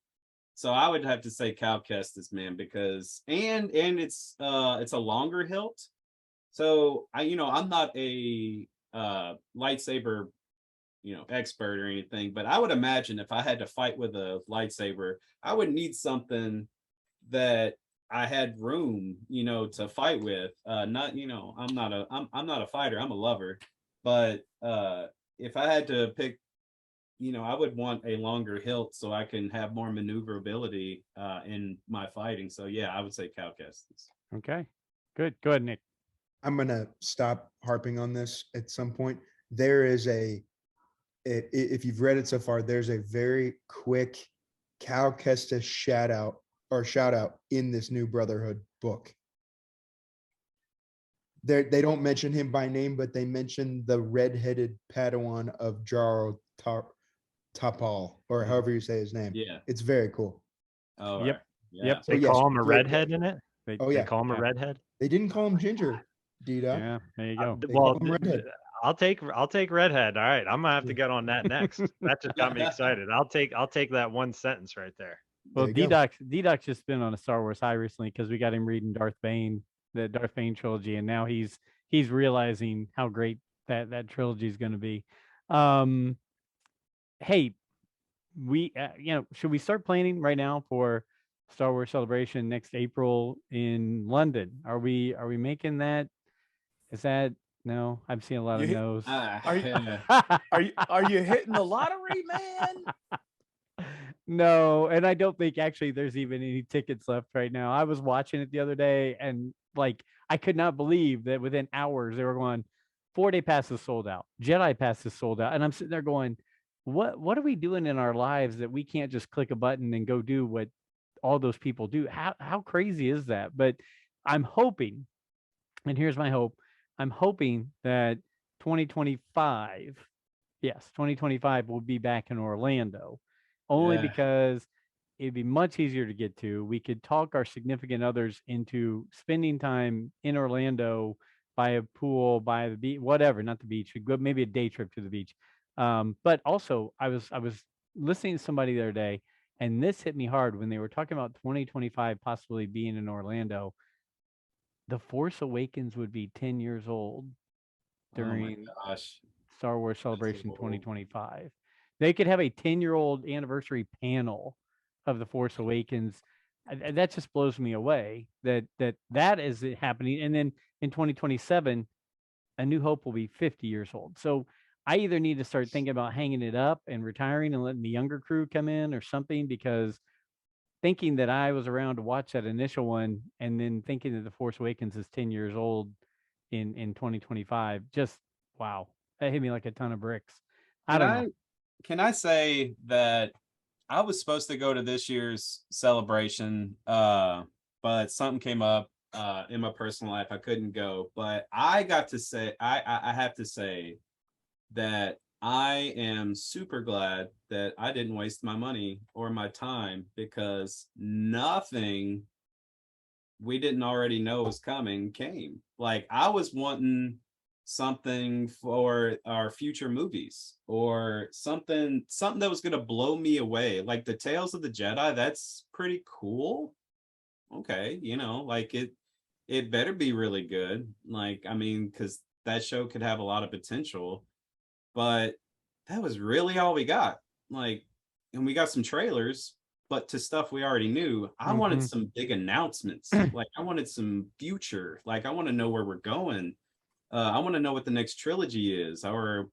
So I would have to say Cal Kestis, man, because, and it's a longer hilt. So I'm not a lightsaber expert or anything, but I would imagine if I had to fight with a lightsaber, I would need something that I had room, to fight with. I'm not a fighter, I'm a lover. But if I had to pick, I would want a longer hilt so I can have more maneuverability in my fighting. So yeah, I would say Cal Kestis. Okay, good. Go ahead, Nick. I'm gonna stop harping on this at some point. There is if you've read it so far, there's a very quick Cal Kestis shout out in this new Brotherhood book. They don't mention him by name, but they mention the red-headed Padawan of Jaro Tapal, or however you say his name. Yeah, it's very cool. Oh, yep. Yeah. Yep. They call him a redhead in it. They call him a redhead. They didn't call him Ginger. DDoc. Yeah, there you go. Well, I'll take redhead. All right, I'm gonna have to get on that next. That just got me excited. I'll take that one sentence right there. Well, DDoc's just been on a Star Wars high recently because we got him reading the Darth Bane trilogy, and now he's realizing how great that trilogy is going to be. Hey, we should we start planning right now for Star Wars Celebration next April in London? Are we making that? Is that no? I'm seeing a lot of no's. Are you hitting the lottery, man? No, and I don't think actually there's even any tickets left right now. I was watching it the other day, and I could not believe that within hours they were going, 4-day passes sold out, Jedi passes sold out, and I'm sitting there going, what are we doing in our lives that we can't just click a button and go do what all those people do? How crazy is that? But I'm hoping, and here's my hope, I'm hoping that 2025 will be back in Orlando, only because it'd be much easier to get to. We could talk our significant others into spending time in Orlando by a pool, by the beach, whatever, not the beach, maybe a day trip to the beach. But also I was listening to somebody the other day, and this hit me hard when they were talking about 2025 possibly being in Orlando. The Force Awakens would be 10 years old during Star Wars Celebration 2025. They could have a 10-year-old anniversary panel of The Force Awakens that just blows me away that is happening. And then in 2027, A New Hope will be 50 years old. So I either need to start thinking about hanging it up and retiring and letting the younger crew come in or something, because thinking that I was around to watch that initial one and then thinking that The Force Awakens is 10 years old in 2025, just wow, that hit me like a ton of bricks. I don't know. Can I say that I was supposed to go to this year's celebration, but something came up in my personal life. I couldn't go, but I got to say, I have to say that I am super glad that I didn't waste my money or my time, because nothing we didn't already know was coming came. Like, I was wanting something for our future movies, or something that was going to blow me away, like the Tales of the Jedi. That's pretty cool. Okay, like it better be really good. Like, I mean, because that show could have a lot of potential, but that was really all we got. Like, and we got some trailers, but to stuff we already knew. I wanted some big announcements. Like, I wanted some future. Like, I want to know where we're going. I want to know what the next trilogy is, or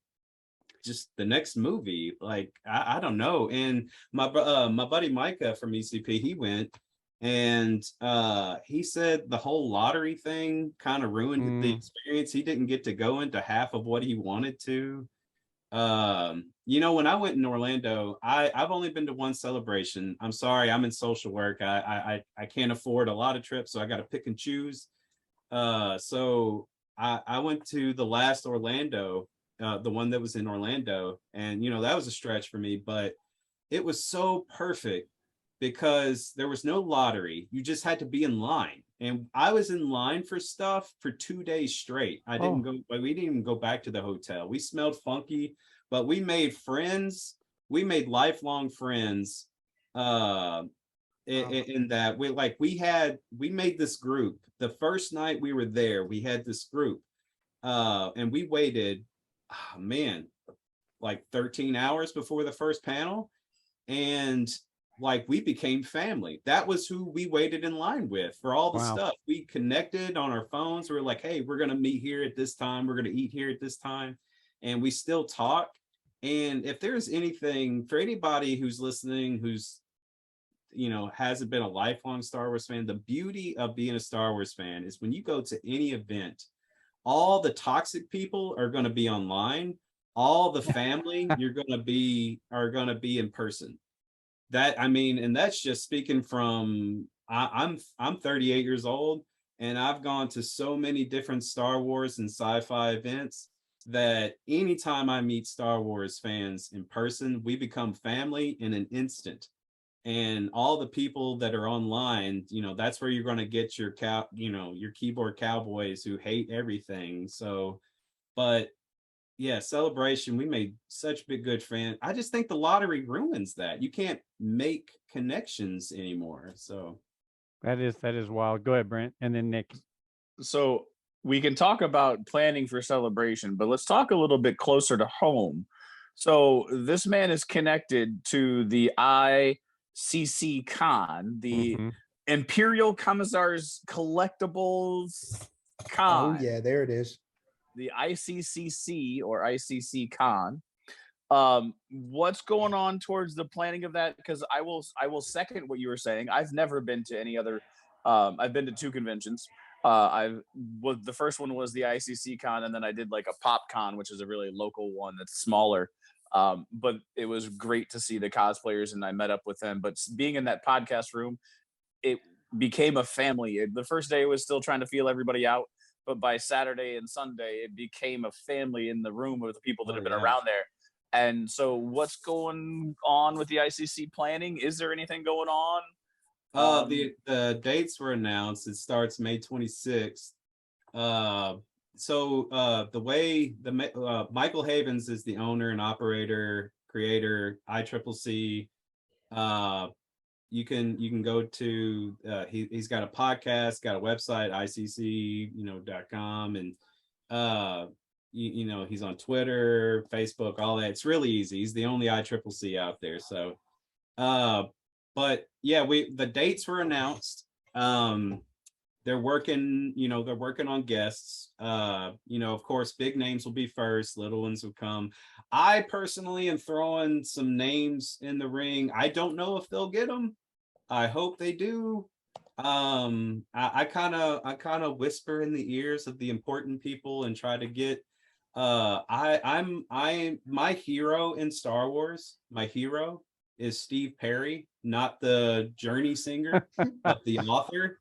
just the next movie. Like, I don't know. And my buddy Micah from ECP, he went, and he said the whole lottery thing kind of ruined the experience. He didn't get to go into half of what he wanted to. When I went in Orlando, I've only been to one celebration. I'm sorry, I'm in social work. I can't afford a lot of trips, so I got to pick and choose. So I went to the last Orlando, the one that was in Orlando, and that was a stretch for me, but it was so perfect because there was no lottery. You just had to be in line, and I was in line for stuff for 2 days straight. We didn't even go back to the hotel. We smelled funky, but we made friends. We made lifelong friends. In that we made this group. The first night we were there, we had this group, and we waited, like 13 hours before the first panel, and like we became family. That was who we waited in line with for all the stuff. We connected on our phones. We were like, hey, we're gonna meet here at this time, we're gonna eat here at this time, and we still talk. And if there's anything for anybody who's listening, who's hasn't been a lifelong Star Wars fan, the beauty of being a Star Wars fan is when you go to any event, all the toxic people are going to be online. All the family are going to be in person. And that's just speaking from, I'm 38 years old, and I've gone to so many different Star Wars and sci-fi events that anytime I meet Star Wars fans in person, we become family in an instant. And all the people that are online, that's where you're going to get your your keyboard cowboys who hate everything. So, but yeah, celebration, we made such good friends. I just think the lottery ruins that. You can't make connections anymore. So that is wild. Go ahead, Brent, and then Nick. So we can talk about planning for celebration, but let's talk a little bit closer to home. So this man is connected to the ICC Con, the Imperial Commissars Collectibles Con. Oh yeah, there it is. The ICCC or ICC Con. What's going on towards the planning of that? Because I will second what you were saying. I've never been to any other. I've been to 2 conventions. The first one was the ICC Con, and then I did like a Pop Con, which is a really local one that's smaller. But it was great to see the cosplayers, and I met up with them. But being in that podcast room, it became a family. The first day it was still trying to feel everybody out, but by Saturday and Sunday, it became a family in the room of the people that have been around there. And so what's going on with the ICC planning? Is there anything going on? The dates were announced. It starts May 26th. The way Michael Havens is the owner and operator, creator, ICCC. You can go to he's got a podcast, got a website, ICC.com, and he's on Twitter, Facebook, all that. It's really easy. He's the only ICCC out there. So But yeah, the dates were announced. They're working, they're working on guests. Of course, big names will be first, little ones will come. I personally am throwing some names in the ring. I don't know if they'll get them. I hope they do. I kind of whisper in the ears of the important people and try to get my hero in Star Wars, my hero is Steve Perry, not the Journey singer, but the author.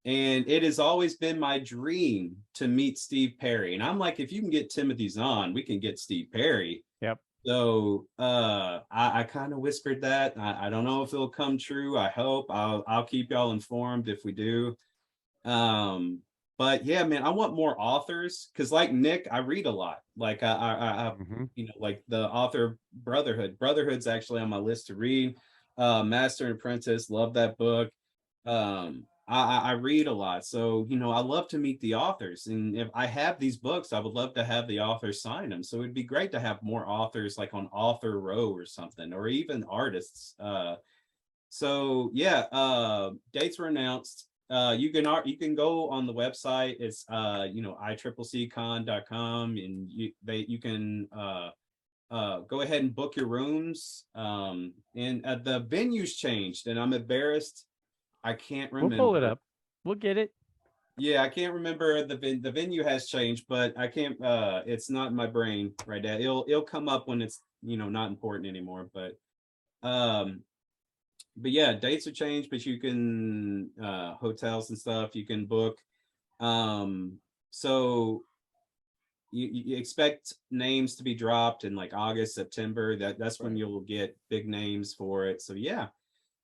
And it has always been my dream to meet Steve Perry. And I'm like, if you can get Timothy Zahn, we can get Steve Perry. Yep. So I kind of whispered that. I don't know if it'll come true. I hope. I'll keep y'all informed if we do. But yeah, man, I want more authors because, like Nick, I read a lot. Like I like the author Brotherhood. Brotherhood's actually on my list to read. Master and Apprentice, love that book. I read a lot, so I love to meet the authors, and if I have these books, I would love to have the authors sign them. So it'd be great to have more authors, like on Author Row or something, or even artists. So yeah, dates were announced. You can go on the website. It's ICCCcon.com, and you can go ahead and book your rooms. And the venue's changed, and I'm embarrassed. I can't remember. We'll pull it up. We'll get it. Yeah, I can't remember the venue has changed, but I can't. It's not in my brain right now. It'll come up when it's not important anymore. But yeah, dates are changed, but you can hotels and stuff you can book. So you expect names to be dropped in like August, September. That's when you'll get big names for it. So yeah.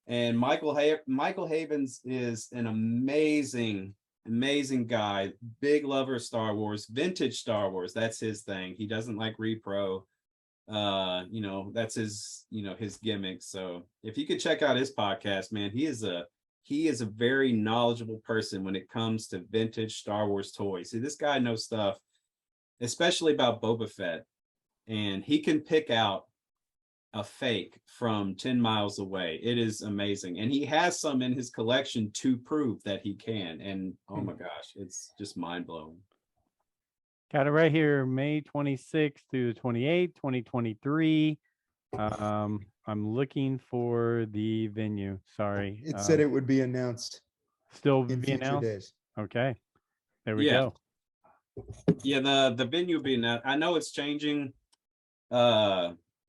And Michael Havens is an amazing guy, big lover of Star Wars, vintage Star Wars. That's his thing. He doesn't like repro. That's his gimmick. So if you could check out his podcast, man, he is a very knowledgeable person when it comes to vintage Star Wars toys. See, this guy knows stuff, especially about Boba Fett, and he can pick out a fake from 10 miles away. It is amazing, and he has some in his collection to prove that he can. And oh my gosh, it's just mind-blowing. Got it right here, May 26th through the 28th, 2023. I'm looking for the venue. Sorry, it said it would be announced still in be future announced. days. Okay, there we go. Yeah, the venue being that, I know it's changing.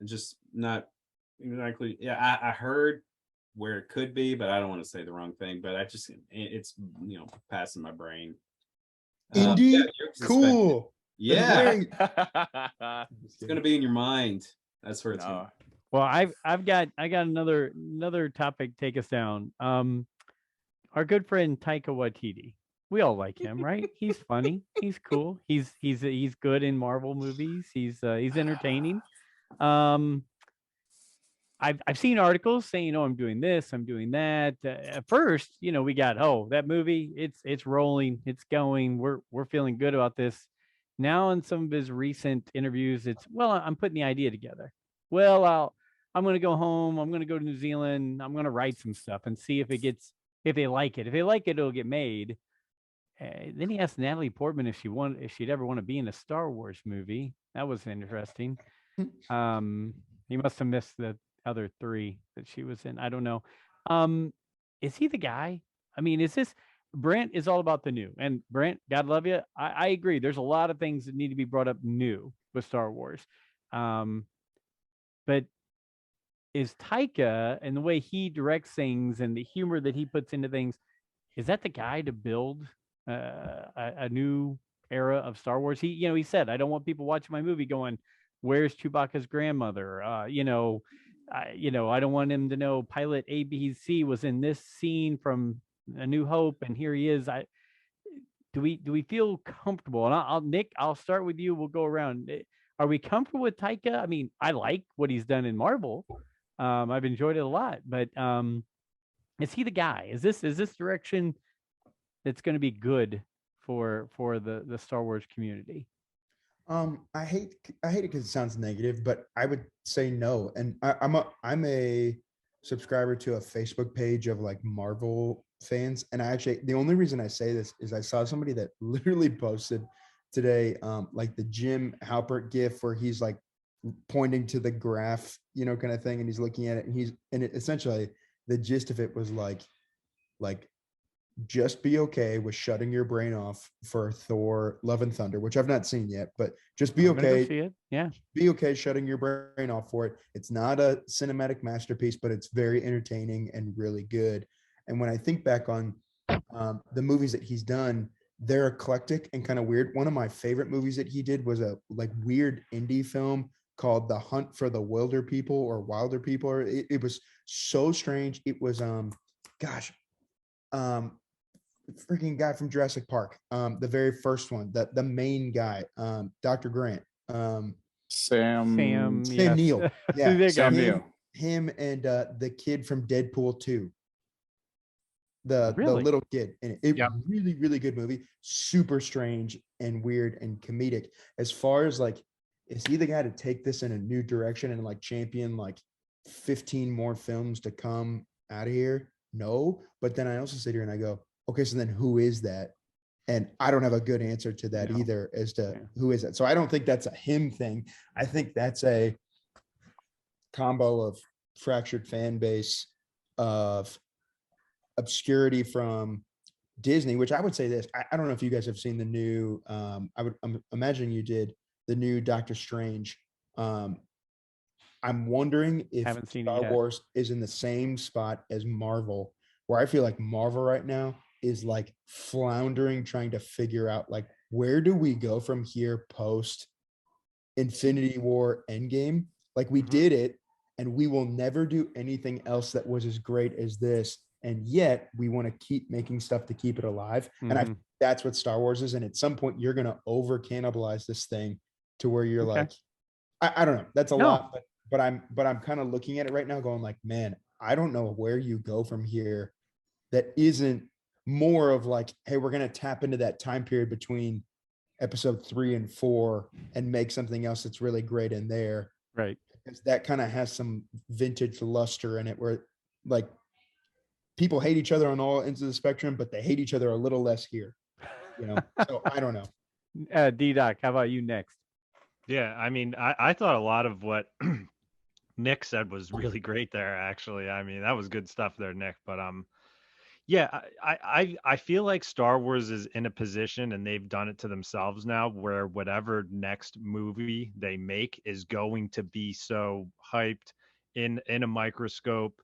Just not exactly. Yeah, I heard where it could be, but I don't want to say the wrong thing. But it's passing my brain. Indeed, cool. Yeah, it's gonna be in your mind. That's where it's going. Well, I got another topic. Take us down. Our good friend Taika Waititi. We all like him, right? He's funny. He's cool. He's good in Marvel movies. He's entertaining. I've seen articles saying, I'm doing this, I'm doing that. At first, we got, that movie, it's rolling, it's going. We're feeling good about this. Now, in some of his recent interviews, it's, I'm putting the idea together. I'm going to go home. I'm going to go to New Zealand. I'm going to write some stuff and see if they like it. If they like it, it'll get made. Then he asked Natalie Portman if she'd ever want to be in a Star Wars movie. That was interesting. He must have missed the other 3 that she was in. I don't know. Is he the guy? I mean, is this Brent is all about the new? And Brent, God love you. I agree. There's a lot of things that need to be brought up new with Star Wars. But is Taika and the way he directs things and the humor that he puts into things, is that the guy to build a new era of Star Wars? He said, I don't want people watching my movie going, where's Chewbacca's grandmother? I don't want him to know pilot ABC was in this scene from A New Hope, and here he is. Do we feel comfortable? And Nick, I'll start with you. We'll go around. Are we comfortable with Taika? I mean, I like what he's done in Marvel. I've enjoyed it a lot, but is he the guy? Is this direction that's going to be good for the Star Wars community? I hate it because it sounds negative, but I would say no. And I'm a subscriber to a Facebook page of like Marvel fans, and I actually, the only reason I say this is I saw somebody that literally posted today, like the Jim Halpert gif where he's like pointing to the graph, kind of thing, and he's looking at it, and essentially the gist of it was like just be okay with shutting your brain off for Thor Love and Thunder, which I've not seen yet, but just be I'm gonna go okay. see it. Yeah. Be okay shutting your brain off for it. It's not a cinematic masterpiece, but it's very entertaining and really good. And when I think back on the movies that he's done, they're eclectic and kind of weird. One of my favorite movies that he did was a like weird indie film called The Hunt for the Wilder People or Wilder People. Or it was so strange. It was gosh, freaking guy from Jurassic Park, the very first one, the main guy, Dr. Grant, Sam yes. Neill, There you go. Sam Neill. him and the kid from Deadpool 2, the Really? little kid, and it Yep. really, really good movie, super strange and weird and comedic. As far as like, is he the guy to take this in a new direction and like champion like 15 more films to come out of here? No, but then I also sit here and I go, okay, so then who is that? And I don't have a good answer to that No. either as to Yeah. who is that. So I don't think that's a him thing. I think that's a combo of fractured fan base, of obscurity from Disney, which I would say this. I don't know if you guys have seen the new, I'm imagining you did, the new Doctor Strange. I'm wondering if Haven't seen it Star yet. Wars is in the same spot as Marvel, where I feel like Marvel right now is like floundering, trying to figure out like, where do we go from here post Infinity War Endgame? Like we did it, and we will never do anything else that was as great as this. And yet we want to keep making stuff to keep it alive. And I Mhm. that's what Star Wars is. And at some point you're gonna over cannibalize this thing to where you're Okay. like, I don't know. That's a No. lot, but I'm kind of looking at it right now going like, man, I don't know where you go from here that isn't more of like, hey, we're going to tap into that time period between episode 3 and 4 and make something else that's really great in there. Right. Because that kind of has some vintage luster in it where like people hate each other on all ends of the spectrum, but they hate each other a little less here, So I don't know. DDoc, how about you next? Yeah, I mean, I thought a lot of what Nick said was really great there, actually. I mean, that was good stuff there, Nick. But yeah, I feel like Star Wars is in a position, and they've done it to themselves now, where whatever next movie they make is going to be so hyped in a microscope.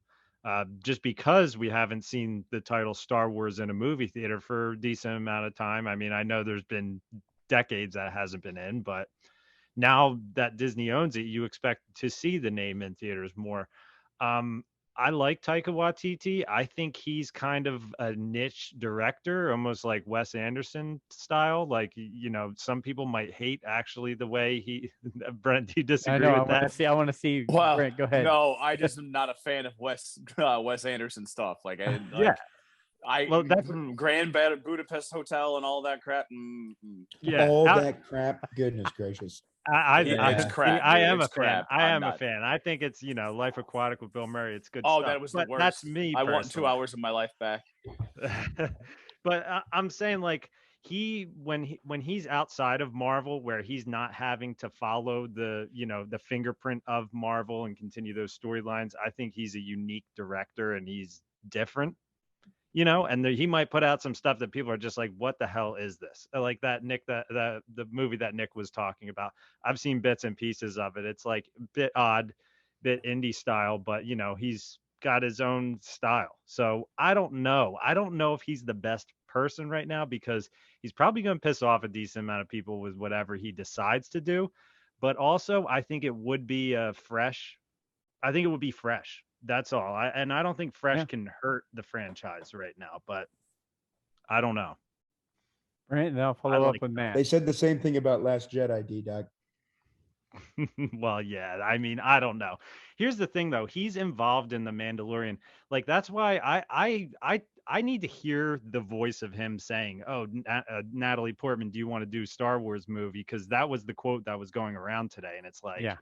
Just because we haven't seen the title Star Wars in a movie theater for a decent amount of time. I mean, I know there's been decades that hasn't been in, but now that Disney owns it, you expect to see the name in theaters more. I like Taika Waititi. I think he's kind of a niche director, almost like Wes Anderson style. Like, some people might hate actually the way he, Brent, do you I disagree know. I with want to that? see. I want to see. Well, Brent, go ahead. no, I just am not a fan of Wes Anderson stuff. Like, Yeah. Well, that's Grand Budapest Hotel and all that crap. yeah. All that crap. Goodness gracious. It's crap. I dude. am It's a fan. crap. I I'm am a not. fan. I think it's, Life Aquatic with Bill Murray. It's good Oh, stuff. that was the But worst. that's me. I want 2 personally. hours of my life back. But I'm saying like when he's outside of Marvel, where he's not having to follow the the fingerprint of Marvel and continue those storylines, I think he's a unique director and he's different. And he might put out some stuff that people are just like, what the hell is this? Like that Nick, the movie that Nick was talking about. I've seen bits and pieces of it. It's like a bit odd, bit indie style, but he's got his own style. So I don't know. I don't know if he's the best person right now because he's probably going to piss off a decent amount of people with whatever he decides to do. But also, I think it would be fresh. I think it would be fresh. That's all. I don't think fresh can hurt the franchise right now, but I don't know. Brent, and I'll follow up with Matt. They said the same thing about Last Jedi, D-Doc. Well, yeah. I mean, I don't know. Here's the thing, though. He's involved in the Mandalorian. Like that's why I need to hear the voice of him saying, "Oh, Natalie Portman, do you want to do Star Wars movie?" Because that was the quote that was going around today, and it's like, Yeah.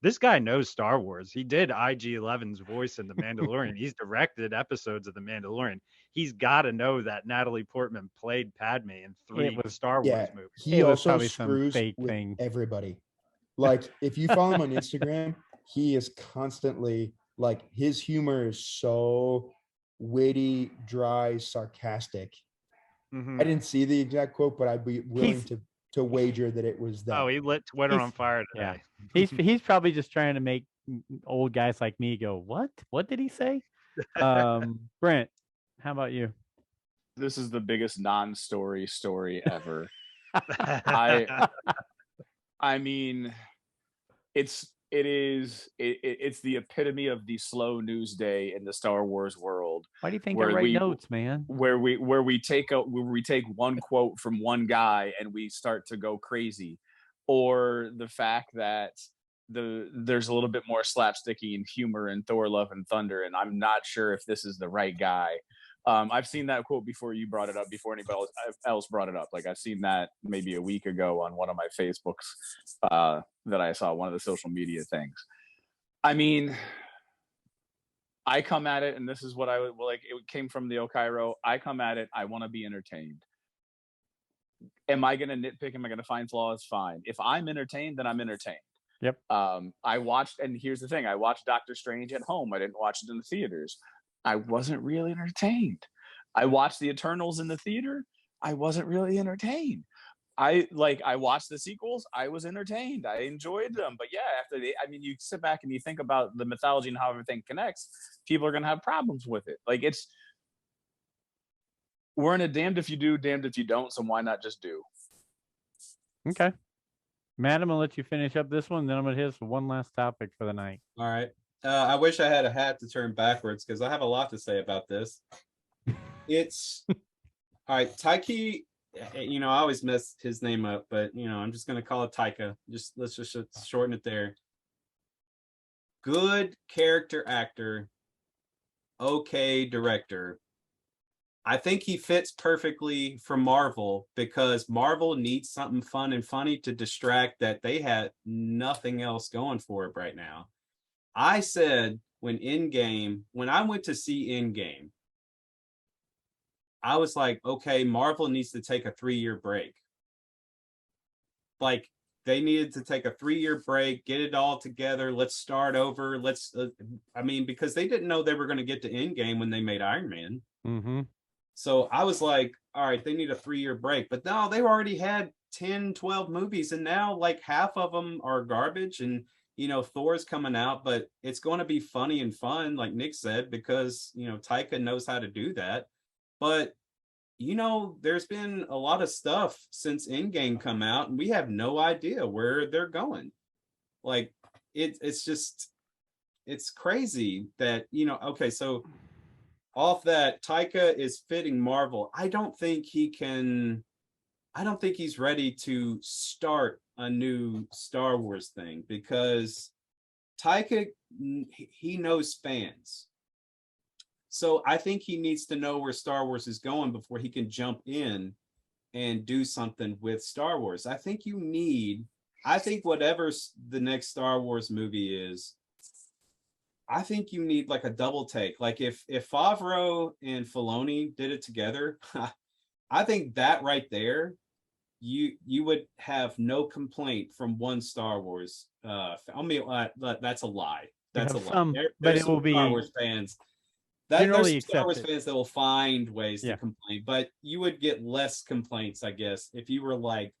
this guy knows Star Wars. He did IG-11's voice in The Mandalorian. He's directed episodes of The Mandalorian. He's got to know that Natalie Portman played Padme in 3 was- Star Yeah, Wars movies. he It was also probably some screws fake with thing. everybody. Like, if you follow him on Instagram, he is constantly like, his humor is so witty, dry, sarcastic. Mhm. I didn't see the exact quote, but I'd be willing He's- to wager that it was that. Oh, he lit Twitter He's- on fire yeah. today. He's probably just trying to make old guys like me go, what? What did he say? Brent, how about you? This is the biggest non-story story ever. I mean, it's the epitome of the slow news day in the Star Wars world, Why do you think I where write we- notes, man? where we take one quote from one guy and we start to go crazy, or the fact that there's a little bit more slapsticky and humor in Thor: Love and Thunder, and I'm not sure if this is the right guy. I've seen that quote before you brought it up, before anybody else brought it up. Like, I've seen that maybe a week ago on one of my Facebooks that I saw, one of the social media things. I mean, I come at it, and this is what I would like. It came from the Okairo. I come at it, I want to be entertained. Am I going to nitpick? Am I going to find flaws? Fine. If I'm entertained, then I'm entertained. Yep. I watched, and here's the thing: I watched Doctor Strange at home. I didn't watch it in the theaters. I wasn't really entertained. I watched the Eternals in the theater. I wasn't really entertained. I watched the sequels. I was entertained. I enjoyed them. But yeah, you sit back and you think about the mythology and how everything connects. People are going to have problems with it. Like, we're in a damned if you do, damned if you don't. So why not just do? Okay. Matt, I'm going to let you finish up this one. Then I'm going to hit us with one last topic for the night. All right. I wish I had a hat to turn backwards because I have a lot to say about this. It's all right. Taiki, I always mess his name up, but I'm just gonna call it Taika. Let's just shorten it there. Good character actor, okay director. I think he fits perfectly for Marvel because Marvel needs something fun and funny to distract that they had nothing else going for it right now. I said when I went to see Endgame, I was like, okay, Marvel needs to take a 3-year break. Like, they needed to take a 3-year break, get it all together. Let's start over. Because they didn't know they were going to get to Endgame when they made Iron Man. Mm-hmm. So I was like, all right, they need a 3-year break. But no, they already had 10, 12 movies, and now like half of them are garbage. And Thor's coming out, but it's going to be funny and fun, like Nick said, because Taika knows how to do that. But there's been a lot of stuff since Endgame come out, and we have no idea where they're going. Like, it's crazy that okay, so off that, Taika is fitting Marvel. I don't think he's ready to start a new Star Wars thing because Taika, he knows fans. So I think he needs to know where Star Wars is going before he can jump in and do something with Star Wars. I think whatever the next Star Wars movie is, I think you need like a double take. Like if Favreau and Filoni did it together, I think that right there, you would have no complaint from one Star Wars. That's a lie. That's a lie. But it will be Star Wars fans. generally There's Star Wars accepted. fans that will find ways to complain, but you would get less complaints, I guess, if you were like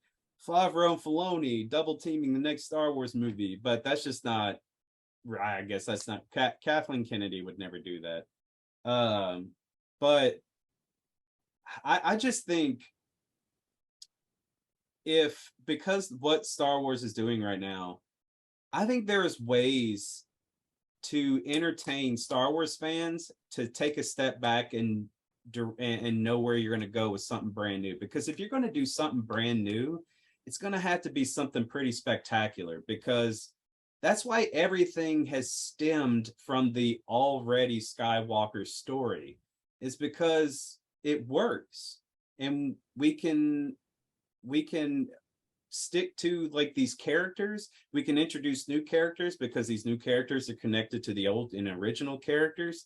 Favreau and Filoni double teaming the next Star Wars movie. But that's just not. I guess that's not. Kathleen Kennedy would never do that. But I just think because what Star Wars is doing right now, I think there's ways to entertain Star Wars fans to take a step back and know where you're going to go with something brand new. Because if you're going to do something brand new, it's going to have to be something pretty spectacular, because that's why everything has stemmed from the already Skywalker story, is because it works, and we can stick to like these characters, we can introduce new characters because these new characters are connected to the old and original characters,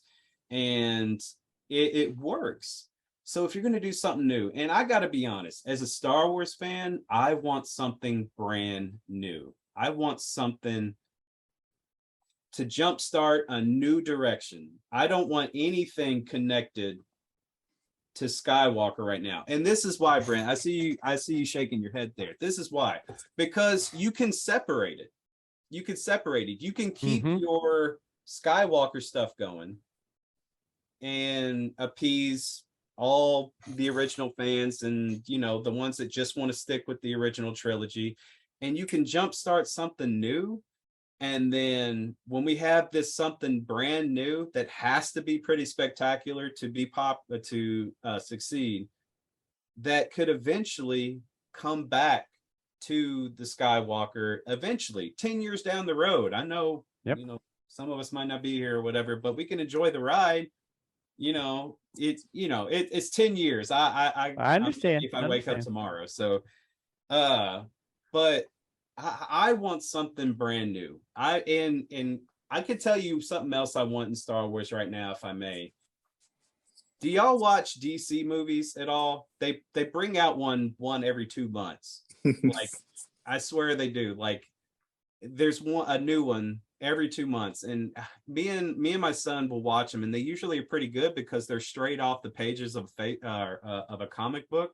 and it works. So if you're going to do something new, and I got to be honest, as a Star Wars fan, I want something brand new. I want something to jumpstart a new direction. I don't want anything connected to Skywalker right now. And this is why, Brent, I see you shaking your head there. This is why, because you can separate it. You can separate it. You can keep your Skywalker stuff going and appease all the original fans and, you know, the ones that just want to stick with the original trilogy. And you can jumpstart something new. And then when we have this something brand new that has to be pretty spectacular to be succeed, that could eventually come back to the Skywalker eventually 10 years down the road. I know, you know, some of us might not be here or whatever, but we can enjoy the ride. It's 10 years. I understand if I wake up tomorrow. So, but I want something brand new. And I could tell you something else I want in Star Wars right now, if I may. Do y'all watch DC movies at all? They bring out one every 2 months. Like, I swear they do. Like, there's a new one every 2 months, and me and my son will watch them, and they usually are pretty good because they're straight off the pages of a comic book,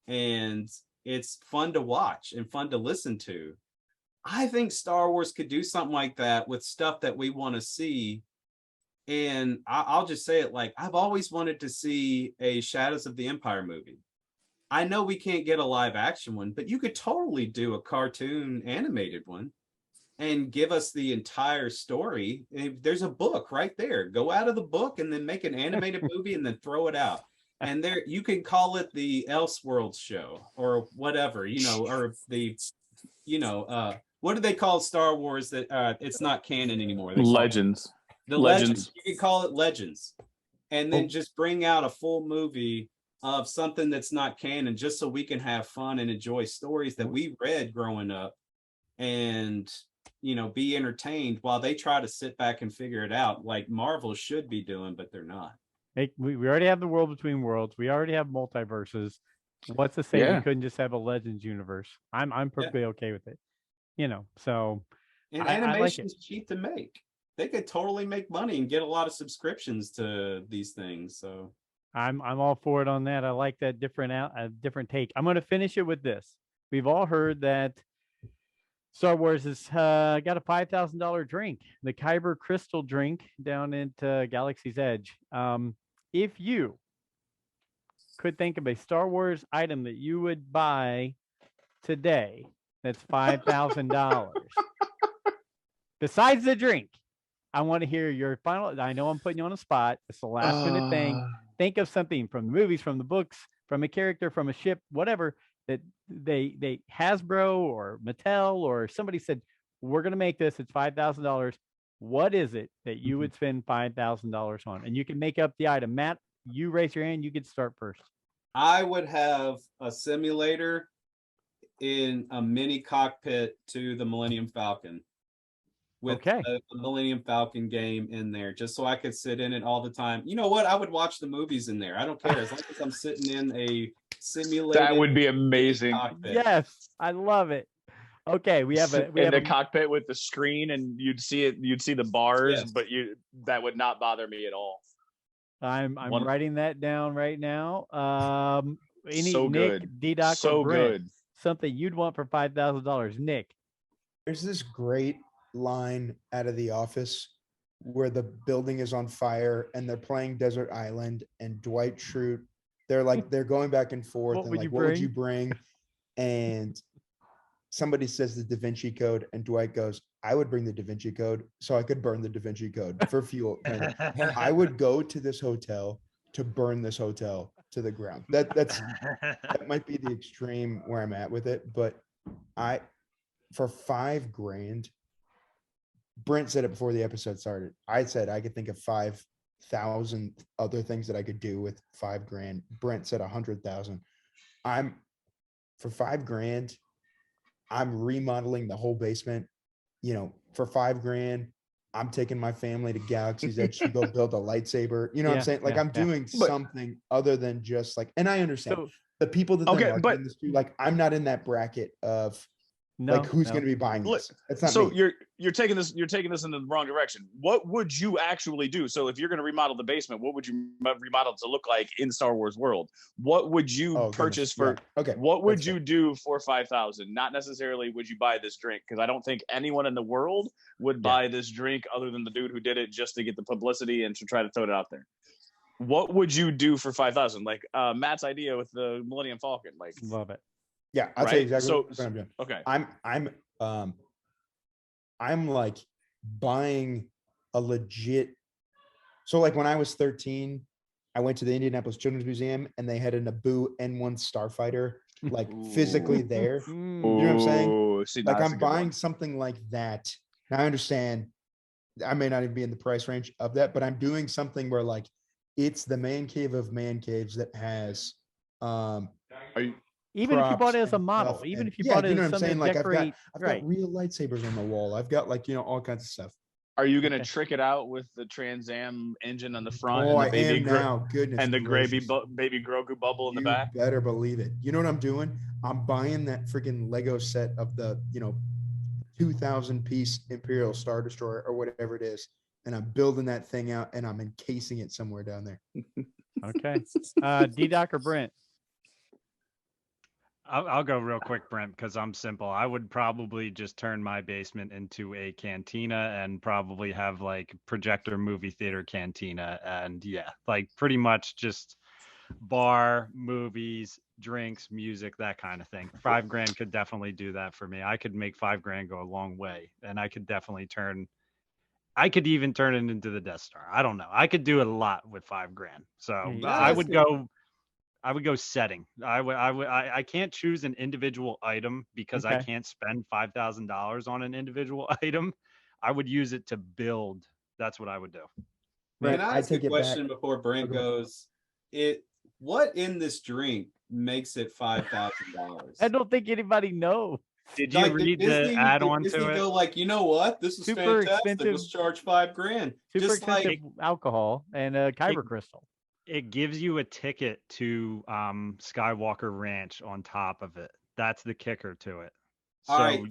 and it's fun to watch and fun to listen to. I think Star Wars could do something like that with stuff that we want to see. And I'll just say it, like, I've always wanted to see a Shadows of the Empire movie. I know we can't get a live action one, but you could totally do a cartoon animated one and give us the entire story. There's a book right there. Go out of the book and then make an animated movie and then throw it out. And there, you can call it the Elseworlds show or whatever, or the, what do they call Star Wars that it's not canon anymore? Legends. Legends. You can call it Legends. And then just bring out a full movie of something that's not canon, just so we can have fun and enjoy stories that we read growing up and, be entertained while they try to sit back and figure it out like Marvel should be doing, but they're not. Hey, we already have the world between worlds. We already have multiverses. What's to say we couldn't just have a Legends universe? I'm perfectly okay with it. So and animation's cheap to make. They could totally make money and get a lot of subscriptions to these things. So I'm all for it on that. I like that different take. I'm going to finish it with this. We've all heard that Star Wars has got a $5,000 drink, the Kyber Crystal drink down at Galaxy's Edge. If you could think of a Star Wars item that you would buy today, that's $5,000. Besides the drink, I want to hear your final. I know I'm putting you on the spot. It's the last minute thing. Think of something from the movies, from the books, from a character, from a ship, whatever, that they Hasbro or Mattel or somebody said, we're going to make this. It's $5,000. What is it that you would spend $5,000 on? And you can make up the item. Matt, you raise your hand. You get to start first. I would have a simulator in a mini cockpit to the Millennium Falcon with a Millennium Falcon game in there, just so I could sit in it all the time. You know what? I would watch the movies in there. I don't care, as long as I'm sitting in a simulated. That would be amazing. Cockpit. Yes, I love it. Okay, we have a cockpit with the screen, and you'd see it. You'd see the bars, yes. But that would not bother me at all. I'm writing that down right now. So Nick, good. DDoc, So or Brent, good. something you'd want for $5,000. Nick. There's this great line out of The Office where the building is on fire and they're playing Desert Island, and Dwight Schrute, they're going back and forth what would you bring? And somebody says the Da Vinci Code, and Dwight goes, I would bring the Da Vinci Code so I could burn the Da Vinci Code for fuel. I would go to this hotel to burn this hotel to the ground. That might be the extreme where I'm at with it, but for $5,000, Brent said it before the episode started. I said I could think of 5,000 other things that I could do with $5,000. Brent said 100,000. For $5,000, I'm remodeling the whole basement, you know, for $5,000. I'm taking my family to Galaxy's Edge to go build a lightsaber. You know what I'm saying? Like I'm doing something other than just like, and I understand the people that then market this too, like I'm not in that bracket of like who's going to be buying this. That's not so me. you're taking this in the wrong direction. What would you actually do? So if you're going to remodel the basement, what would you remodel to look like in Star Wars world? What would you purchase for? Yeah. Okay. What would you do for 5,000? Not necessarily would you buy this drink, because I don't think anyone in the world would buy this drink other than the dude who did it just to get the publicity and to try to throw it out there. What would you do for 5,000? Like Matt's idea with the Millennium Falcon. Like, love it. Yeah, I'll tell you exactly what I'm doing. Okay. I'm like buying a legit. So like when I was 13, I went to the Indianapolis Children's Museum and they had a Naboo N1 starfighter like physically there. You know what I'm saying? See, like I'm buying something like that. Now I understand I may not even be in the price range of that, but I'm doing something where like it's the man cave of man caves that has even if you bought it as a model, even if you bought it as something to decorate, I've got real lightsabers on the wall. I've got like, you know, all kinds of stuff. Are you going to trick it out with the Trans Am engine on the front? Oh, and the I am now. Goodness. And the baby Grogu bubble in the back? You better believe it. You know what I'm doing? I'm buying that freaking Lego set of the, you know, 2,000 piece Imperial Star Destroyer or whatever it is. And I'm building that thing out and I'm encasing it somewhere down there. Okay. DDoc or Brent? I'll go real quick, Brent, because I'm simple. I would probably just turn my basement into a cantina and probably have like projector movie theater cantina. And yeah, like pretty much just bar, movies, drinks, music, that kind of thing. $5,000 could definitely do that for me. I could make $5,000 go a long way. And I could definitely even turn it into the Death Star. I don't know. I could do a lot with $5,000. So I would go setting. I can't choose an individual item because I can't spend $5,000 on an individual item. I would use it to build. That's what I would do. Can I ask a question before Brent goes? What in this drink makes it $5,000? I don't think anybody knows. Did you read the add-on to it? Go like, you know what? This is super fantastic. expensive. Let's charge $5,000. Super Just expensive like alcohol and a kyber crystal. It gives you a ticket to Skywalker Ranch on top of it. That's the kicker to it. All right,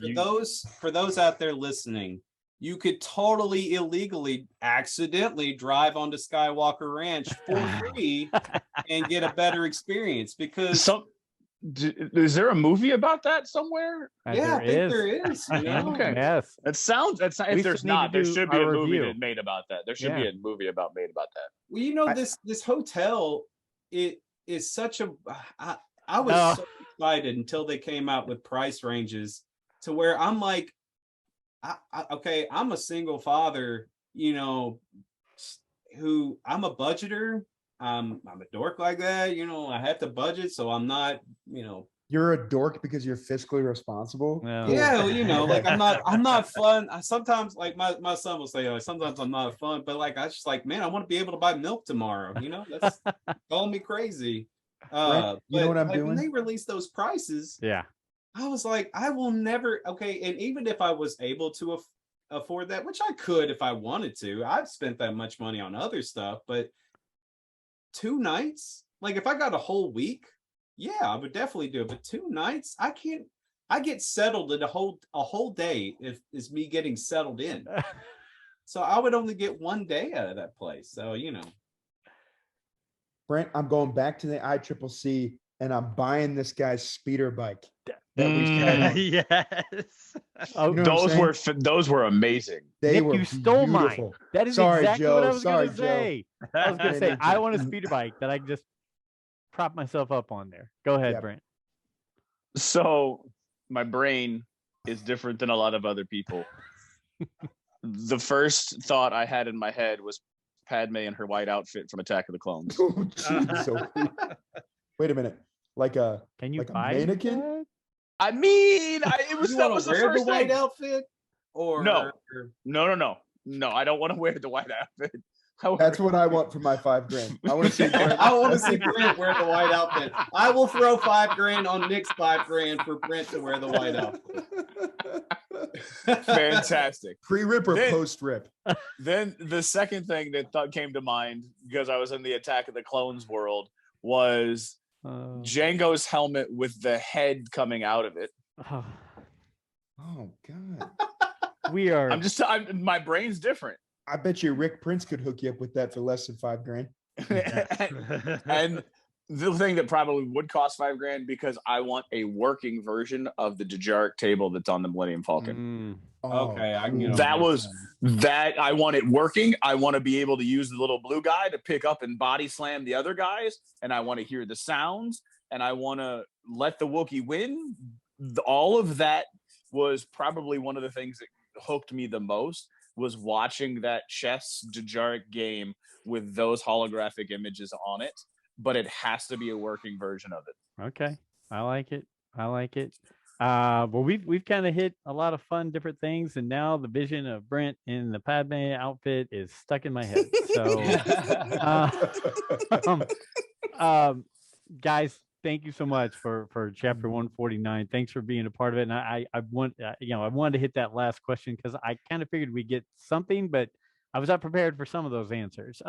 for those out there listening, you could totally illegally, accidentally drive onto Skywalker Ranch for free and get a better experience because. Is there a movie about that somewhere? Yeah, I think there is. You know? Okay. Yes. If there's not, there should be a movie made about that. There should be a movie made about that. Well, you know, this hotel, it is such a. I was so excited until they came out with price ranges to where I'm like, okay, I'm a single father, you know, who I'm a budgeter. I'm a dork like that, you know. I have to budget, so I'm not, you know. You're a dork because you're fiscally responsible. Yeah, well, you know, like I'm not fun. Sometimes, like my son will say, sometimes I'm not fun, but like I just like, man, I want to be able to buy milk tomorrow. You know, that's calling me crazy. You know what I'm doing? When they released those prices, yeah, I was like, I will never. Okay, and even if I was able to afford that, which I could if I wanted to, I've spent that much money on other stuff, but 2 nights, like if I got a whole week, yeah, I would definitely do it. But 2 nights, I can't. I get settled in a whole day is me getting settled in. So I would only get 1 day out of that place. So you know, Brent, I'm going back to the ICCC and I'm buying this guy's speeder bike. Yes. Oh, you know those were amazing. Nick, you stole mine. That is exactly what I was going to say. I was going to say I want a speeder bike that I can just prop myself up on there. Go ahead, Brent. So my brain is different than a lot of other people. The first thought I had in my head was Padme in her white outfit from Attack of the Clones. Oh, geez, wait a minute, like a buy a mannequin? That? I mean, that was the first white thing. outfit, or no. I don't want to wear the white outfit. That's what I want for my $5,000. I want to see Brent. I want to see Brent wear the white outfit. I will throw $5,000 on Nick's $5,000 for Brent to wear the white outfit. Fantastic. Pre-rip or post-rip? Then the second thing that came to mind, because I was in the Attack of the Clones world, was Jango's helmet with the head coming out of it. Oh God. My brain's different. I bet you Rick Prince could hook you up with that for less than $5,000. And the thing that probably would cost $5,000, because I want a working version of the Dejaric table that's on the Millennium Falcon. Okay, I can get that. I want it working. I want to be able to use the little blue guy to pick up and body slam the other guys, and I want to hear the sounds, and I want to let the Wookiee win. All of that was probably one of the things that hooked me the most, was watching that chess Dejaric game with those holographic images on it. But it has to be a working version of it. Okay, I like it. Well, we've kind of hit a lot of fun different things, and now the vision of Brent in the Padme outfit is stuck in my head. So, guys, thank you so much for chapter 149. Thanks for being a part of it. And I wanted to hit that last question because I kind of figured we'd get something, but I was not prepared for some of those answers.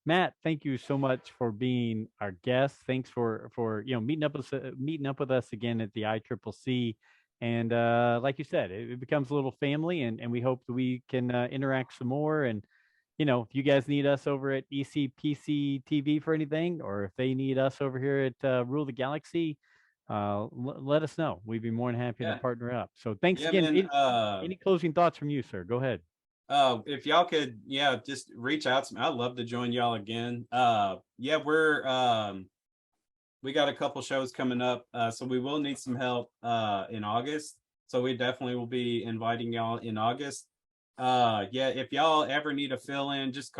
Matt, thank you so much for being our guest. Thanks for meeting up with us again at the ICCC. And like you said, it becomes a little family, and we hope that we can interact some more. And if you guys need us over at ECPCTV for anything, or if they need us over here at Rule the Galaxy, let us know. We'd be more than happy to partner up. So thanks again. Man, any closing thoughts from you, sir? Go ahead. If y'all could, just reach out to me. I'd love to join y'all again. We got a couple shows coming up, so we will need some help in August. So we definitely will be inviting y'all in August. If y'all ever need a fill-in, just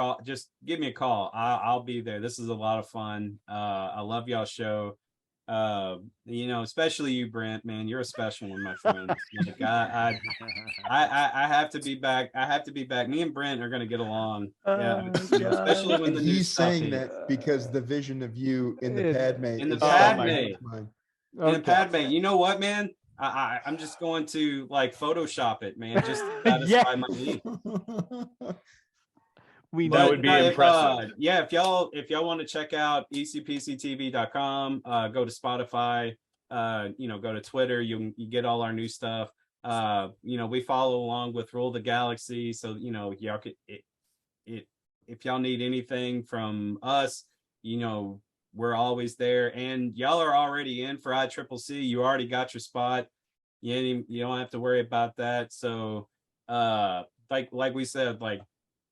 give me a call. I'll be there. This is a lot of fun. I love y'all's show. Especially you, Brent, man, you're a special one, my friend. Like, I have to be back. Me and Brent are going to get along. Especially when he's saying that because the vision of you in the Padme. In the Padme. You know what, man? I'm just going to Photoshop it, man. Just to satisfy my need. That would be impressive. If y'all want to check out ECPCTV.com, go to Spotify, go to Twitter, you get all our new stuff. We follow along with Rule the Galaxy, so y'all could if y'all need anything from us, we're always there. And y'all are already in for ICCC. You already got your spot. You don't have to worry about that. So like we said,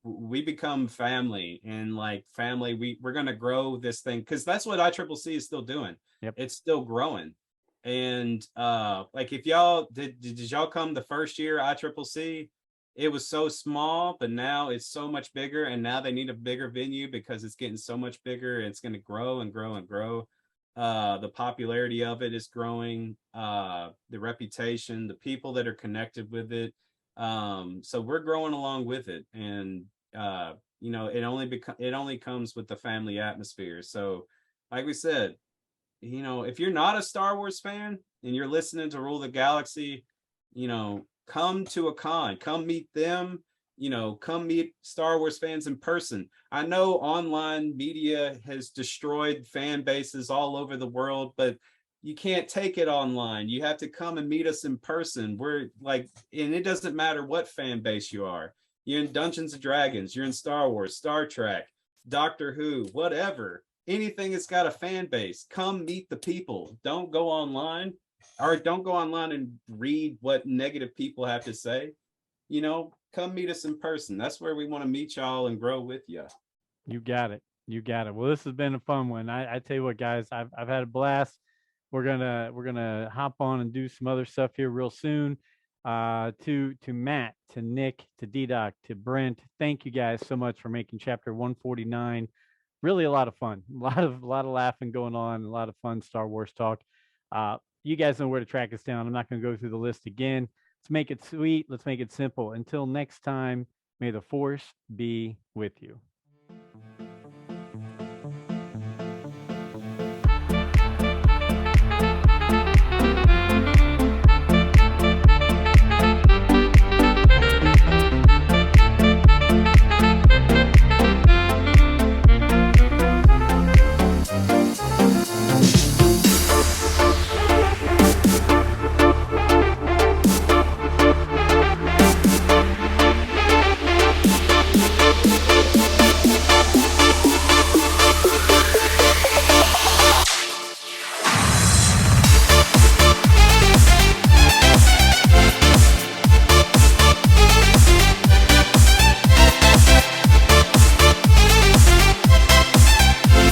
we become family, and family, we're going to grow this thing, because that's what ICCC is still doing. Yep. It's still growing. And if y'all did y'all come the first year ICCC, it was so small, but now it's so much bigger, and now they need a bigger venue because it's getting so much bigger, and it's going to grow and grow and grow. The popularity of it is growing, the reputation, the people that are connected with it. So we're growing along with it, and it only comes with the family atmosphere. So like we said, if you're not a Star Wars fan and you're listening to Rule the Galaxy, come to a con, come meet them, come meet Star Wars fans in person. I know online media has destroyed fan bases all over the world, but you can't take it online. You have to come and meet us in person. We're and it doesn't matter what fan base you are. You're in Dungeons and Dragons, you're in Star Wars, Star Trek, Doctor Who, whatever. Anything that's got a fan base, come meet the people. Don't go online, or don't go online and read what negative people have to say. Come meet us in person. That's where we want to meet y'all and grow with you. You got it. Well, this has been a fun one. I tell you what, guys, I've had a blast. We're gonna hop on and do some other stuff here real soon. To Matt, to Nick, to DDoc, to Brent, thank you guys so much for making chapter 149 really a lot of fun. A lot of laughing going on, a lot of fun Star Wars talk. You guys know where to track us down. I'm not going to go through the list again. Let's make it sweet. Let's make it simple. Until next time, may the Force be with you.